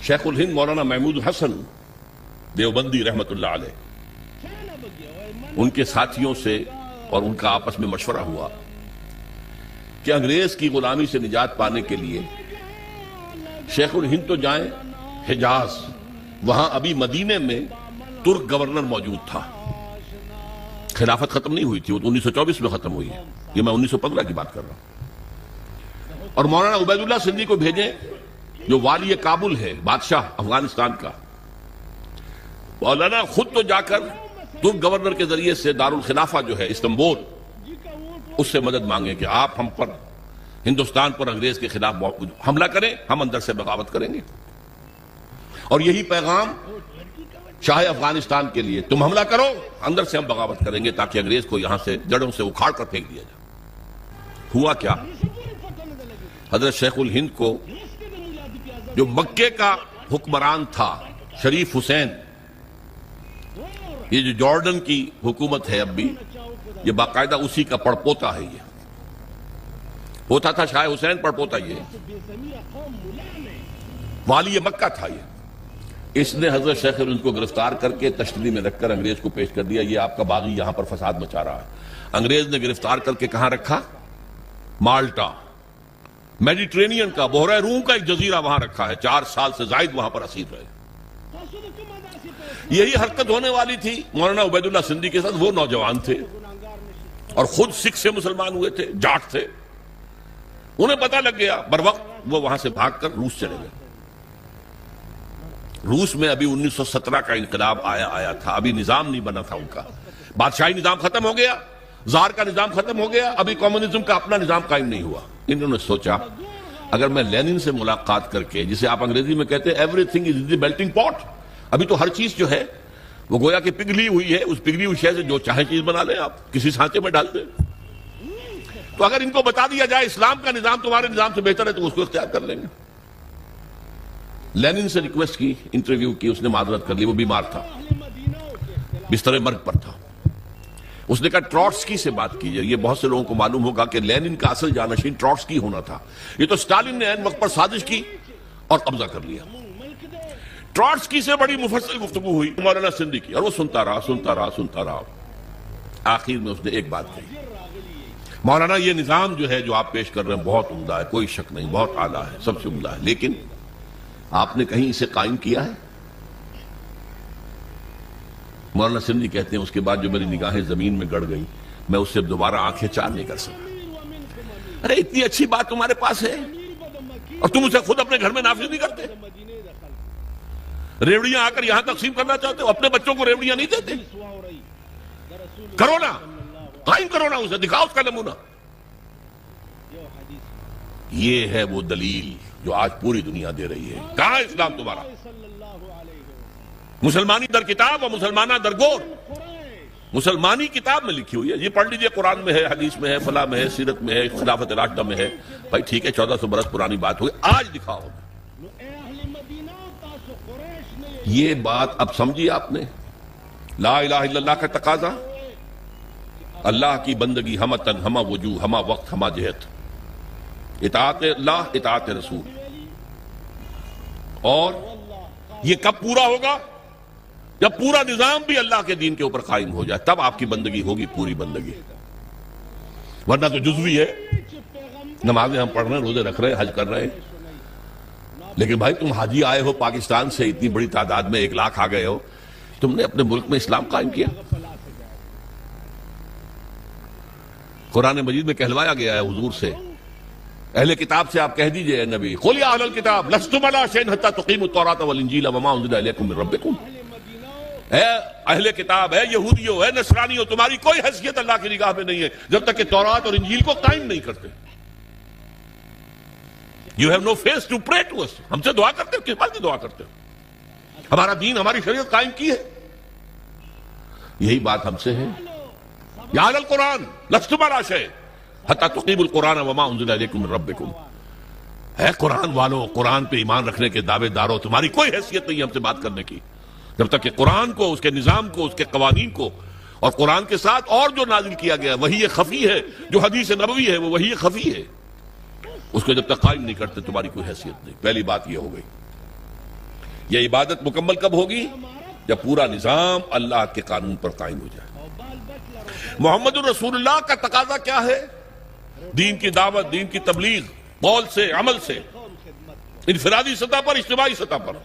شیخ الہند مولانا محمود حسن دیوبندی رحمت اللہ علیہ، ان کے ساتھیوں سے اور ان کا آپس میں مشورہ ہوا کہ انگریز کی غلامی سے نجات پانے کے لیے شیخ الہند تو جائیں حجاز. وہاں ابھی مدینے میں ترک گورنر موجود تھا. خلافت ختم نہیں ہوئی تھی، وہ تو 1924 میں ختم ہوئی ہے. یہ میں 1915 کی بات کر رہا ہوں. اور مولانا عبید اللہ سندھی کو بھیجیں جو والی کابل ہے، بادشاہ افغانستان کا. مولانا خود تو جا کر ترک گورنر کے ذریعے سے دارالخلافہ جو ہے استنبول، اس سے مدد مانگیں کہ آپ ہم پر، ہندوستان پر انگریز کے خلاف حملہ کریں، ہم اندر سے بغاوت کریں گے. اور یہی پیغام شاہ افغانستان کے لیے، تم حملہ کرو، اندر سے ہم بغاوت کریں گے تاکہ انگریز کو یہاں سے جڑوں سے اکھاڑ کر پھینک دیا جائے. ہوا کیا؟ حضرت شیخ الہند کو جو مکے کا حکمران تھا شریف حسین، یہ جو جارڈن کی حکومت ہے اب بھی، یہ باقاعدہ اسی کا پڑپوتا ہے. یہ ہوتا تھا شاہ حسین، پڑپوتا یہ والی مکہ تھا. یہ اس نے حضرت شیخ الہند کو گرفتار کر کے تشتری میں رکھ کر انگریز کو پیش کر دیا. یہ آپ کا باغی یہاں پر فساد مچا رہا ہے. انگریز نے گرفتار کر کے کہاں رکھا؟ مالٹا، میڈیٹرینین کا، بحیرہ روم کا ایک جزیرہ وہاں رکھا ہے. 4 سال سے زائد وہاں پر اسیر رہے. یہی حرکت ہونے والی تھی مولانا عبید اللہ سندھی کے ساتھ. وہ نوجوان تھے اور خود سکھ سے مسلمان ہوئے تھے، جاٹ تھے. انہیں پتہ لگ گیا، بروقت وہ وہاں سے بھاگ کر روس چلے گئے. روس میں ابھی 1917 کا انقلاب آیا تھا، ابھی نظام نہیں بنا تھا ان کا. بادشاہی نظام ختم ہو گیا، زار کا نظام ختم ہو گیا، ابھی کمیونزم کا اپنا نظام قائم نہیں ہوا. انہوں نے سوچا اگر میں لینن سے ملاقات کر کے، جسے آپ انگریزی میں کہتے ہیں every thing is the melting پاٹ، ابھی تو ہر چیز جو ہے وہ گویا کہ پگھلی ہوئی ہے. اس پگھلی ہوئی شے سے جو چاہے چیز بنا لیں آپ، کسی سانچے میں ڈال دیں. تو اگر ان کو بتا دیا جائے اسلام کا نظام تمہارے نظام سے بہتر ہے تو اس کو اختیار کر لیں گے. لینن سے ریکویسٹ کی، انٹرویو کی، اس نے معذرت کر لی، وہ بیمار تھا، بستر مرگ پر تھا. اس نے کہا ٹروٹسکی سے بات کیجئے. یہ بہت سے لوگوں کو معلوم ہوگا کہ لینن کا اصل جانشین ٹروٹسکی ہونا تھا. یہ تو اسٹالن نے عین وقت پر سازش کی اور قبضہ کر لیا. ٹروٹسکی سے بڑی مفصل گفتگو ہوئی مولانا سندھی کی، اور وہ سنتا رہا. آخر میں اس نے ایک بات کہی، مولانا یہ نظام جو ہے جو آپ پیش کر رہے ہیں بہت عمدہ ہے، کوئی شک نہیں، بہت اعلیٰ ہے، سب سے عمدہ ہے، لیکن آپ نے کہیں اسے قائم کیا ہے؟ مولانا سندھی کہتے ہیں اس کے بعد جو میری نگاہیں زمین میں گڑ گئی، میں اس سے دوبارہ آنکھیں چار نہیں کر سکتا. ارے اتنی اچھی بات تمہارے پاس ہے اور تم اسے خود اپنے گھر میں نافذ نہیں کرتے. ریوڑیاں آ کر یہاں تقسیم کرنا چاہتے ہو، اپنے بچوں کو ریوڑیاں نہیں دیتے. کرو نا، قائم کرو نا اسے، دکھاؤ اس کا نمونہ. یہ ہے وہ دلیل جو آج پوری دنیا دے رہی ہے. کہاں ہے اسلام تمہارا؟ مسلمانی در کتاب اور مسلمانہ در گور. مسلمانی کتاب میں لکھی ہوئی ہے، یہ پڑھ لیجئے، قرآن میں ہے، حدیث میں ہے، فلاں میں ہے، سیرت میں ہے، خلافت راشدہ میں ہے. بھائی ٹھیک ہے، 1400 برس پرانی بات ہوئی، آج دکھاؤ. یہ بات اب سمجھی آپ نے؟ لا الہ الا اللہ کا تقاضا، اللہ کی بندگی ہمہ تن، ہمہ وجوہ، ہمہ وقت، ہمہ جہت، اطاعت اللہ، اطاعت رسول. اور یہ کب پورا ہوگا؟ جب پورا نظام بھی اللہ کے دین کے اوپر قائم ہو جائے تب آپ کی بندگی ہوگی پوری بندگی، ورنہ تو جزوی ہے. نمازیں ہم پڑھ رہے ہیں، روزے رکھ رہے ہیں، حج کر رہے ہیں، لیکن بھائی تم حاجی آئے ہو پاکستان سے، اتنی بڑی تعداد میں 1 لاکھ آ گئے ہو، تم نے اپنے ملک میں اسلام قائم کیا؟ قرآن مجید میں کہلوایا گیا ہے حضور سے، اہل کتاب سے آپ کہہ دیجئے اے نبی، قُلْ يَا أَهْلَ الْكِتَابِ لَسْتُمْ عَلَىٰ شَيْءٍ حَتَّىٰ تُقِيمُوا التَّوْرَاةَ وَالْإِنجِيلَ وَمَا أُنزِلَ إِلَيْكُم مِّن رَّبِّكُمْ. اے اہل کتاب، اے یہودیوں، اے نصرانیوں، تمہاری کوئی حیثیت اللہ کی نگاہ میں نہیں ہے جب تک کہ تورات اور انجیل کو قائم نہیں کرتے. You have no face to pray to us. ہم سے دعا کرتے ہو، کس بات کی دعا کرتے ہو؟ ہمارا دین، ہماری شریعت قائم کی ہے. یہی بات ہم سے ہے. یا اہل القرآن لستم علی شیء حتی تقیموا القرآن وما انزل الیکم من ربکم. اے قرآن والو، قرآن پہ ایمان رکھنے کے دعوے دارو، تمہاری کوئی حیثیت نہیں ہے ہم سے بات کرنے کی جب تک کہ قرآن کو، اس کے نظام کو، اس کے قوانین کو، اور قرآن کے ساتھ اور جو نازل کیا گیا وہی خفی ہے، جو حدیث نبوی ہے وہ وہی خفی ہے، اس کو جب تک قائم نہیں کرتے تمہاری کوئی حیثیت نہیں. پہلی بات یہ ہو گئی. یہ عبادت مکمل کب ہوگی؟ جب پورا نظام اللہ کے قانون پر قائم ہو جائے. محمد الرسول اللہ کا تقاضا کیا ہے؟ دین کی دعوت، دین کی تبلیغ، قول سے، عمل سے، انفرادی سطح پر، اجتماعی سطح پر.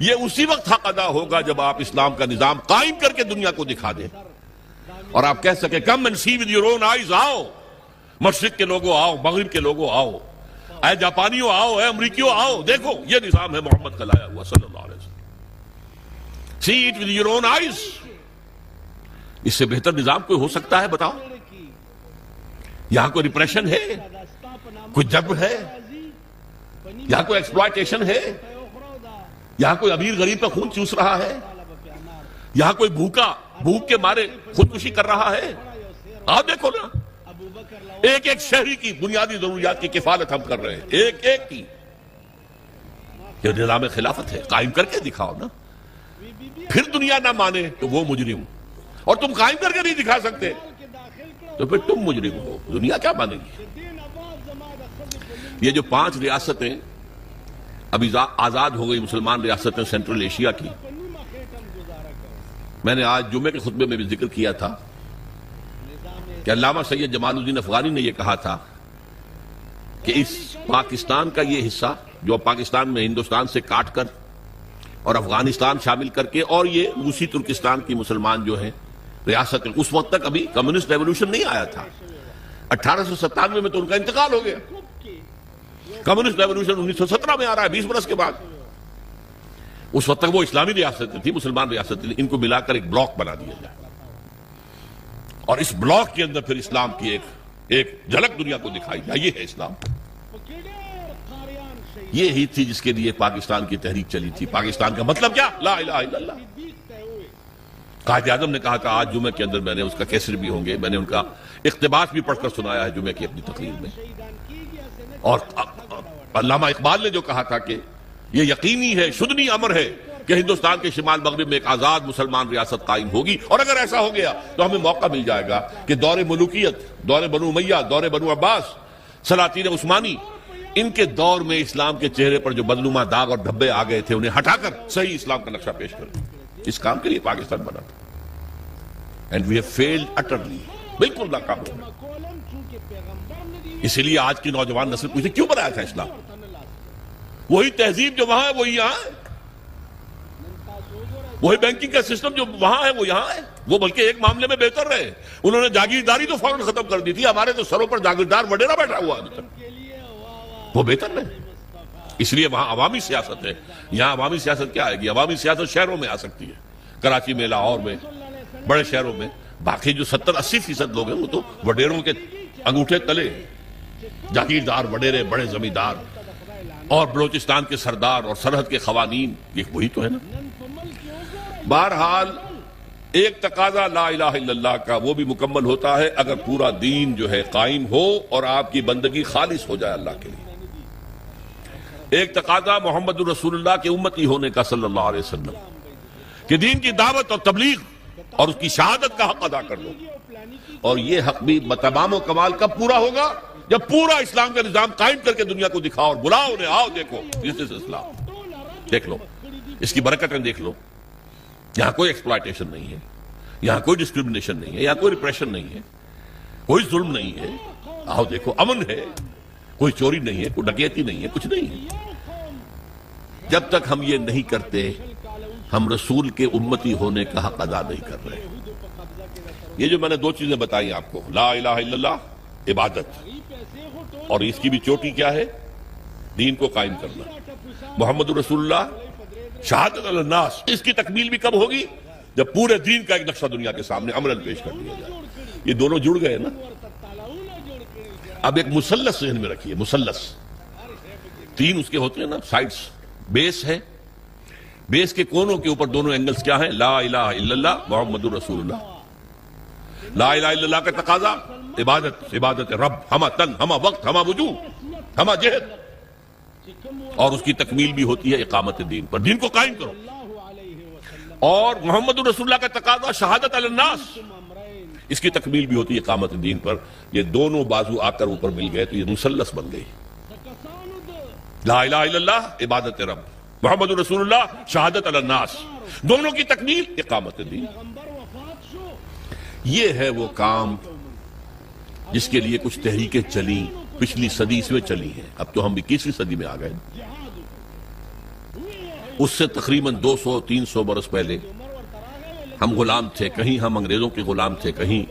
یہ اسی وقت حق ادا ہوگا جب آپ اسلام کا نظام قائم کر کے دنیا کو دکھا دیں اور آپ کہہ سکیں come and see with your own eyes, آؤ مشرق کے لوگوں آؤ، مغرب کے لوگوں آؤ، اے جاپانیوں آؤ، اے امریکیوں آؤ، دیکھو یہ نظام ہے محمد کا لایا ہوا صلی اللہ علیہ وسلم. See it with your own eyes. اس سے بہتر نظام کوئی ہو سکتا ہے؟ بتاؤ. یہاں کوئی ریپریشن ہے؟ کوئی جبر ہے؟ یہاں کوئی ایکسپلائٹیشن ہے؟ یہاں کوئی امیر غریب کا خون چوس رہا ہے؟ یہاں کوئی بھوک کے مارے خودکشی کر رہا ہے؟ آپ دیکھو نا، ایک ایک شہری کی بنیادی ضروریات کی کفالت ہم کر رہے ہیں، ایک ایک کی. یہ نظام خلافت ہے، قائم کر کے دکھاؤ نا. پھر دنیا نہ مانے تو وہ مجرم، اور تم قائم کر کے نہیں دکھا سکتے تو پھر تم مجرم ہو، دنیا کیا مانے گی؟ یہ جو 5 ریاستیں ابھی آزاد ہو گئی، مسلمان ریاستیں سینٹرل ایشیا کی، میں نے آج جمعے کے خطبے میں بھی ذکر کیا تھا کہ علامہ سید جمال الدین افغانی نے یہ کہا تھا کہ اس پاکستان کا یہ حصہ جو پاکستان میں ہندوستان سے کاٹ کر اور افغانستان شامل کر کے اور یہ روسی ترکستان کی مسلمان جو ہیں ریاست، اس وقت تک ابھی کمیونسٹ ریولوشن نہیں آیا تھا. 1897 میں تو ان کا انتقال ہو گیا. کمیونسٹ ریولوشن 1917 میں آ رہا ہے، 20 برس کے بعد. اس وقت تک وہ اسلامی ریاستیں تھی، مسلمان ریاستیں تھی. ان کو ملا کر ایک بلاک بنا دیا جائے اور اس بلاک کے اندر پھر اسلام کی ایک جھلک دنیا کو دکھائی جائے. یہ ہے اسلام. یہ ہی تھی جس کے لیے پاکستان کی تحریک چلی تھی. پاکستان کا مطلب کیا؟ لا الہ الا اللہ. قائد اعظم نے کہا تھا آج جمعے کے اندر، میں نے اس کا کیسر بھی ہوں گے، میں نے ان کا اقتباس بھی پڑھ کر سنایا ہے جمعے کی اپنی تقریر میں. اور علامہ اقبال نے جو کہا تھا کہ یہ یقینی ہے، شدنی امر ہے کہ ہندوستان کے شمال مغرب میں ایک آزاد مسلمان ریاست قائم ہوگی، اور اگر ایسا ہو گیا تو ہمیں موقع مل جائے گا کہ دور ملوکیت، دور بنو امیہ، دور بنو عباس، سلاطین عثمانی، ان کے دور میں اسلام کے چہرے پر جو بدنما داغ اور دھبے آ گئے تھے انہیں ہٹا کر صحیح اسلام کا نقشہ پیش کر. اس کام کے لیے پاکستان بنا تھا. And we have failed utterly. بالکل ناکام ہو گئے. اسی لیے آج کی نوجوان نسل پوچھے کیوں بنایا تھا اسلام؟ وہی تہذیب جو وہاں ہے وہی یہاں ہے، وہی بینکنگ کا سسٹم جو وہاں ہے وہ یہاں ہے. وہ بلکہ ایک معاملے میں بہتر رہے، انہوں نے جاگیرداری تو فوراً ختم کر دی تھی. ہمارے تو سروں پر جاگیردار وڈیرا بیٹھا ہوا ہے، وہ بہتر رہے. اس لیے وہاں عوامی سیاست ہے. یہاں عوامی سیاست کیا آئے گی؟ عوامی سیاست شہروں میں آ سکتی ہے، کراچی میں، لاہور میں، بڑے شہروں میں. باقی جو 70-80% لوگ ہیں وہ تو وڈیروں کے انگوٹھے تلے، جاگیردار وڈیرے، بڑے زمیندار اور بلوچستان کے سردار اور سرحد کے قوانین، یہ وہی تو ہے نا. بہرحال ایک تقاضا لا الہ الا اللہ کا وہ بھی مکمل ہوتا ہے اگر پورا دین جو ہے قائم ہو اور آپ کی بندگی خالص ہو جائے اللہ کے لیے. ایک تقاضا محمد الرسول اللہ کے امتی ہونے کا صلی اللہ علیہ وسلم، کہ دین کی دعوت اور تبلیغ اور اس کی شہادت کا حق ادا کر دو. اور یہ حق بھی بتمام و کمال کب پورا ہوگا؟ جب پورا اسلام کا نظام قائم کر کے دنیا کو دکھاؤ اور بلاؤ انہیں، آؤ دیکھو دس از اسلام. دیکھ لو اس کی برکتیں، دیکھ لو یہاں کوئی ایکسپلائٹیشن نہیں ہے، یہاں کوئی ڈسکریمنیشن نہیں ہے، یہاں کوئی ریپریشن نہیں ہے، کوئی ظلم نہیں ہے. آؤ دیکھو، امن ہے، کوئی چوری نہیں ہے، کوئی ڈکیتی نہیں ہے، کچھ نہیں ہے. جب تک ہم یہ نہیں کرتے ہم رسول کے امتی ہونے کا حق ادا نہیں کر رہے. یہ جو میں نے دو چیزیں بتائی آپ کو، لا الہ الا اللہ، عبادت، اور اس کی بھی چوٹی کیا ہے؟ دین کو قائم کرنا. محمد رسول اللہ، شہادت علی الناس، اس کی تکمیل بھی کب ہوگی؟ جب پورے دین کا ایک نقشہ دنیا کے سامنے عملاً پیش کر دیا جائے. یہ دونوں جڑ گئے نا. اب ایک مثلث ذہن میں رکھیے، مثلث تین اس کے ہوتے ہیں نا سائڈز. بیس ہے، بیس کے کونوں کے اوپر دونوں اینگلز کیا ہیں؟ لا الہ الا اللہ محمد رسول اللہ. لا الہ الا اللہ کا تقاضا عبادت، عبادت رب، ہمہ تن، ہمہ وقت، ہمہ وجود، ہمہ جہد. اور اس کی تکمیل بھی ہوتی ہے اقامت دین پر، دین کو قائم کرو. اور محمد رسول اللہ کا تقاضا شہادت علی الناس، اس کی تکمیل بھی ہوتی ہے اقامت دین پر. یہ دونوں بازو آ کر اوپر مل گئے تو یہ مثلث بن گئی. لا الہ الا اللہ، عبادت رب، محمد رسول اللہ، شہادت علی الناس، دونوں کی تکمیل اقامت دین. یہ ہے وہ کام جس کے لیے کچھ تحریکیں چلیں، پچھلی صدی اس میں چلی ہیں. اب تو ہم 21ویں صدی میں آ گئے. اس سے تقریباً 200-300 برس پہلے ہم غلام تھے، کہیں ہم انگریزوں کے غلام تھے، کہیں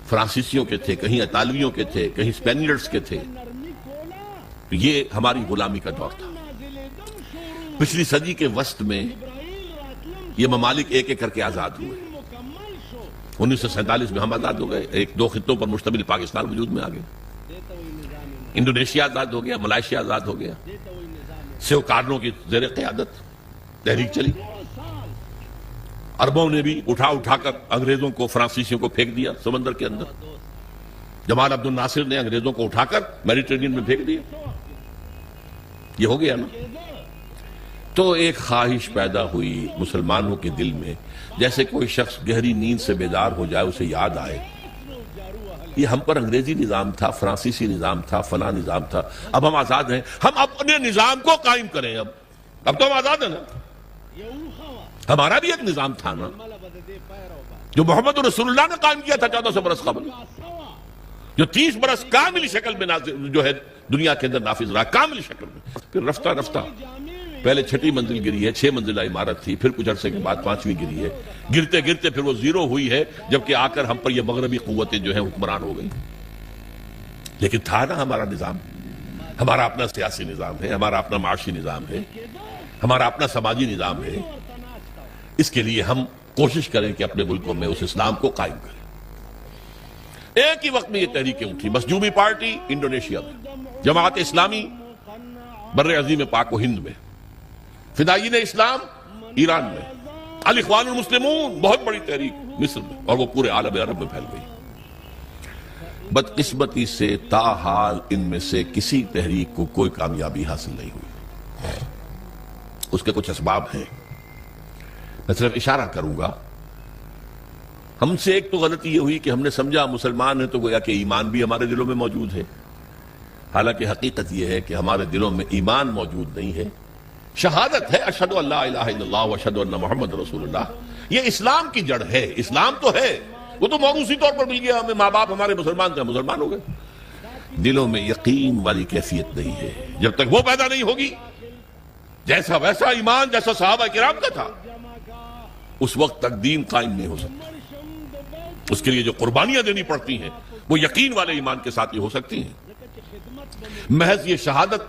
فرانسیسیوں کے تھے، کہیں اطالویوں کے تھے، کہیں اسپینیئرز کے تھے. یہ ہماری غلامی کا دور تھا. پچھلی صدی کے وسط میں یہ ممالک ایک ایک کر کے آزاد ہوئے. 1947 میں ہم آزاد ہو گئے، ایک دو خطوں پر مشتمل پاکستان وجود میں آ گئے. انڈونیشیا آزاد ہو گیا، ملائیشیا آزاد ہو گیا. سیو کارنوں کی زیر قیادت تحریک چلی. عربوں نے بھی اٹھا اٹھا کر انگریزوں کو، فرانسیسیوں کو پھینک دیا سمندر کے اندر. جمال عبد الناصر نے انگریزوں کو اٹھا کر میڈیٹرینین میں پھینک دیا. یہ ہو گیا نا. تو ایک خواہش پیدا ہوئی مسلمانوں کے دل میں، جیسے کوئی شخص گہری نیند سے بیدار ہو جائے، اسے یاد آئے یہ ہم پر انگریزی نظام تھا، فرانسیسی نظام تھا، فلاں نظام تھا، اب ہم آزاد ہیں، ہم اپنے نظام کو قائم کریں. اب تو ہم آزاد ہیں نا. ہمارا بھی ایک نظام تھا نا جو محمد رسول اللہ نے قائم کیا تھا 1400 برس قبل، جو 30 برس کامل شکل میں جو ہے دنیا کے اندر نافذ رہا، کامل شکل میں. پھر رفتہ رفتہ پہلے 6 منزل گری ہے، 6 منزلہ عمارت تھی، پھر کچھ عرصے کے بعد 5ویں گری ہے. گرتے گرتے پھر وہ 0 ہوئی ہے، جبکہ آ کر ہم پر یہ مغربی قوتیں جو ہیں حکمران ہو گئی. لیکن تھا نا ہمارا نظام، ہمارا اپنا سیاسی نظام ہے، ہمارا اپنا معاشی نظام ہے، ہمارا اپنا سماجی نظام ہے. اس کے لیے ہم کوشش کریں کہ اپنے ملکوں میں اس اسلام کو قائم کریں. ایک ہی وقت میں یہ تحریکیں اٹھی. مظلومی پارٹی انڈونیشیا میں، جماعت اسلامی بر عظیم پاک و ہند میں، فدائین اسلام ایران میں، الاخوان المسلمون بہت بڑی تحریک مصر میں، اور وہ پورے عالم عرب میں پھیل گئی. بدقسمتی سے تاحال ان میں سے کسی تحریک کو کوئی کامیابی حاصل نہیں ہوئی. اس کے کچھ اسباب ہیں، میں صرف اشارہ کروں گا. ہم سے ایک تو غلطی یہ ہوئی کہ ہم نے سمجھا مسلمان ہیں تو گویا کہ ایمان بھی ہمارے دلوں میں موجود ہے. حالانکہ حقیقت یہ ہے کہ ہمارے دلوں میں ایمان موجود نہیں ہے. شہادت ہے اشہد ان لا الہ الا اللہ و اشہد ان محمد رسول اللہ. یہ اسلام کی جڑ ہے. اسلام تو ہے، وہ تو موروثی طور پر مل گیا ہمیں، ماں باپ ہمارے مسلمان تھے، مسلمان ہو گئے. دلوں میں یقین والی کیفیت نہیں ہے. جب تک وہ پیدا نہیں ہوگی، جیسا ویسا ایمان جیسا صحابہ کرام کا تھا، اس وقت تک دین قائم نہیں ہو سکتا. اس کے لیے جو قربانیاں دینی پڑتی ہیں وہ یقین والے ایمان کے ساتھ ہی ہو سکتی ہیں. محض یہ شہادت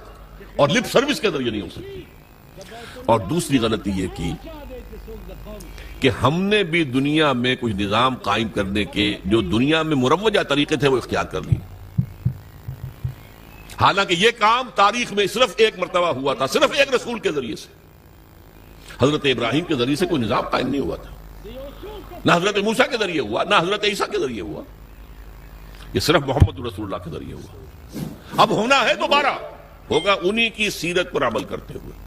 اور لپ سروس کے ذریعے نہیں ہو سکتی. اور دوسری غلطی یہ کی کہ ہم نے بھی دنیا میں کچھ نظام قائم کرنے کے جو دنیا میں مروجہ طریقے تھے وہ اختیار کر لیے. حالانکہ یہ کام تاریخ میں صرف ایک مرتبہ ہوا تھا، صرف ایک رسول کے ذریعے سے. حضرت ابراہیم کے ذریعے سے کوئی نظام قائم نہیں ہوا تھا، نہ حضرت موسیٰ کے ذریعے ہوا، نہ حضرت عیسیٰ کے ذریعے ہوا. یہ صرف محمد رسول اللہ کے ذریعے ہوا. اب ہونا ہے دوبارہ، ہوگا انہی کی سیرت پر عمل کرتے ہوئے.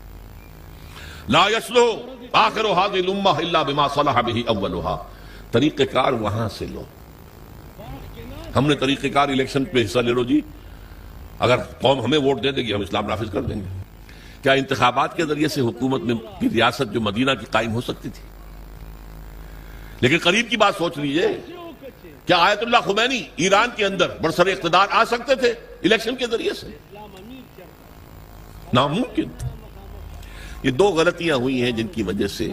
لا یصلح آخر هذه الامہ الا بما صلح به اولها. طریقہ کار وہاں سے لو. ہم نے طریقہ کار الیکشن پہ حصہ لے لو جی، اگر قوم ہمیں ووٹ دے دے گی ہم اسلام نافذ کر دیں گے. کیا انتخابات کے ذریعے سے حکومت میں ریاست جو مدینہ کی قائم ہو سکتی تھی؟ لیکن قریب کی بات سوچ لیجئے، کیا آیت اللہ خمینی ایران کے اندر برسر اقتدار آ سکتے تھے الیکشن کے ذریعے سے؟ ناممکن۔ یہ دو غلطیاں ہوئی ہیں جن کی وجہ سے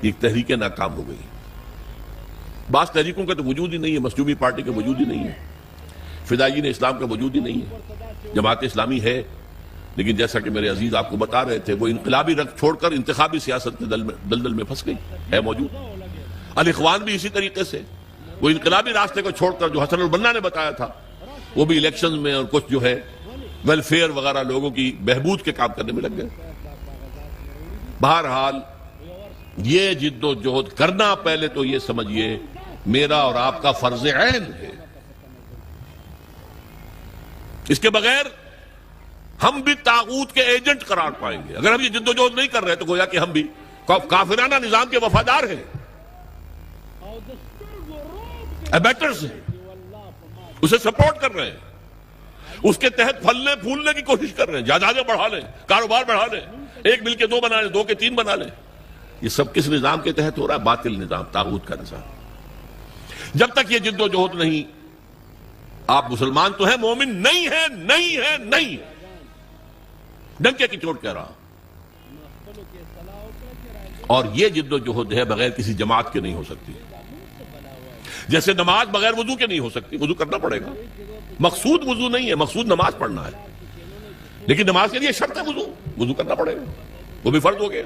ایک تحریکیں ناکام ہو گئی۔ بعض تحریکوں کا تو وجود ہی نہیں ہے، مظلومی پارٹی کا وجود ہی نہیں ہے، فدائیین اسلام کا وجود ہی نہیں ہے، جماعت اسلامی ہے لیکن جیسا کہ میرے عزیز آپ کو بتا رہے تھے وہ انقلابی رنگ چھوڑ کر انتخابی سیاست کے دلدل میں پھنس گئی ہے موجود۔ الاخوان بھی اسی طریقے سے وہ انقلابی راستے کو چھوڑ کر جو حسن البنا نے بتایا تھا وہ بھی الیکشن میں اور کچھ جو ہے ویلفیئر وغیرہ لوگوں کی بہبود کے کام کرنے میں لگ گئے۔ بہرحال یہ جد و جہد کرنا پہلے تو یہ سمجھیے میرا اور آپ کا فرض عین ہے، اس کے بغیر ہم بھی طاغوت کے ایجنٹ قرار پائیں گے۔ اگر ہم یہ جد و جہد نہیں کر رہے تو گویا کہ ہم بھی کافرانہ نظام کے وفادار ہیں، ایبیٹرز ہیں، اسے سپورٹ کر رہے ہیں، اس کے تحت پھلنے پھولنے کی کوشش کر رہے ہیں، جائیدادیں بڑھا لیں، کاروبار بڑھا لیں، ایک مل کے دو بنا لیں، دو کے تین بنا لیں۔ یہ سب کس نظام کے تحت ہو رہا ہے؟ باطل نظام، طاغوت کا نظام۔ جب تک یہ جد و جہد نہیں، آپ مسلمان تو ہیں، مومن نہیں ہیں، نہیں ہیں، نہیں ہیں، ڈنکے کی چوٹ کہہ رہا ہوں۔ اور یہ جد و جہد ہے بغیر کسی جماعت کے نہیں ہو سکتی، جیسے نماز بغیر وضو کے نہیں ہو سکتی، وضو کرنا پڑے گا۔ مقصود وضو نہیں ہے، مقصود نماز پڑھنا ہے، لیکن نماز کے لیے شرط ہے وضو کرنا پڑے گا، وہ بھی فرض ہو گیا۔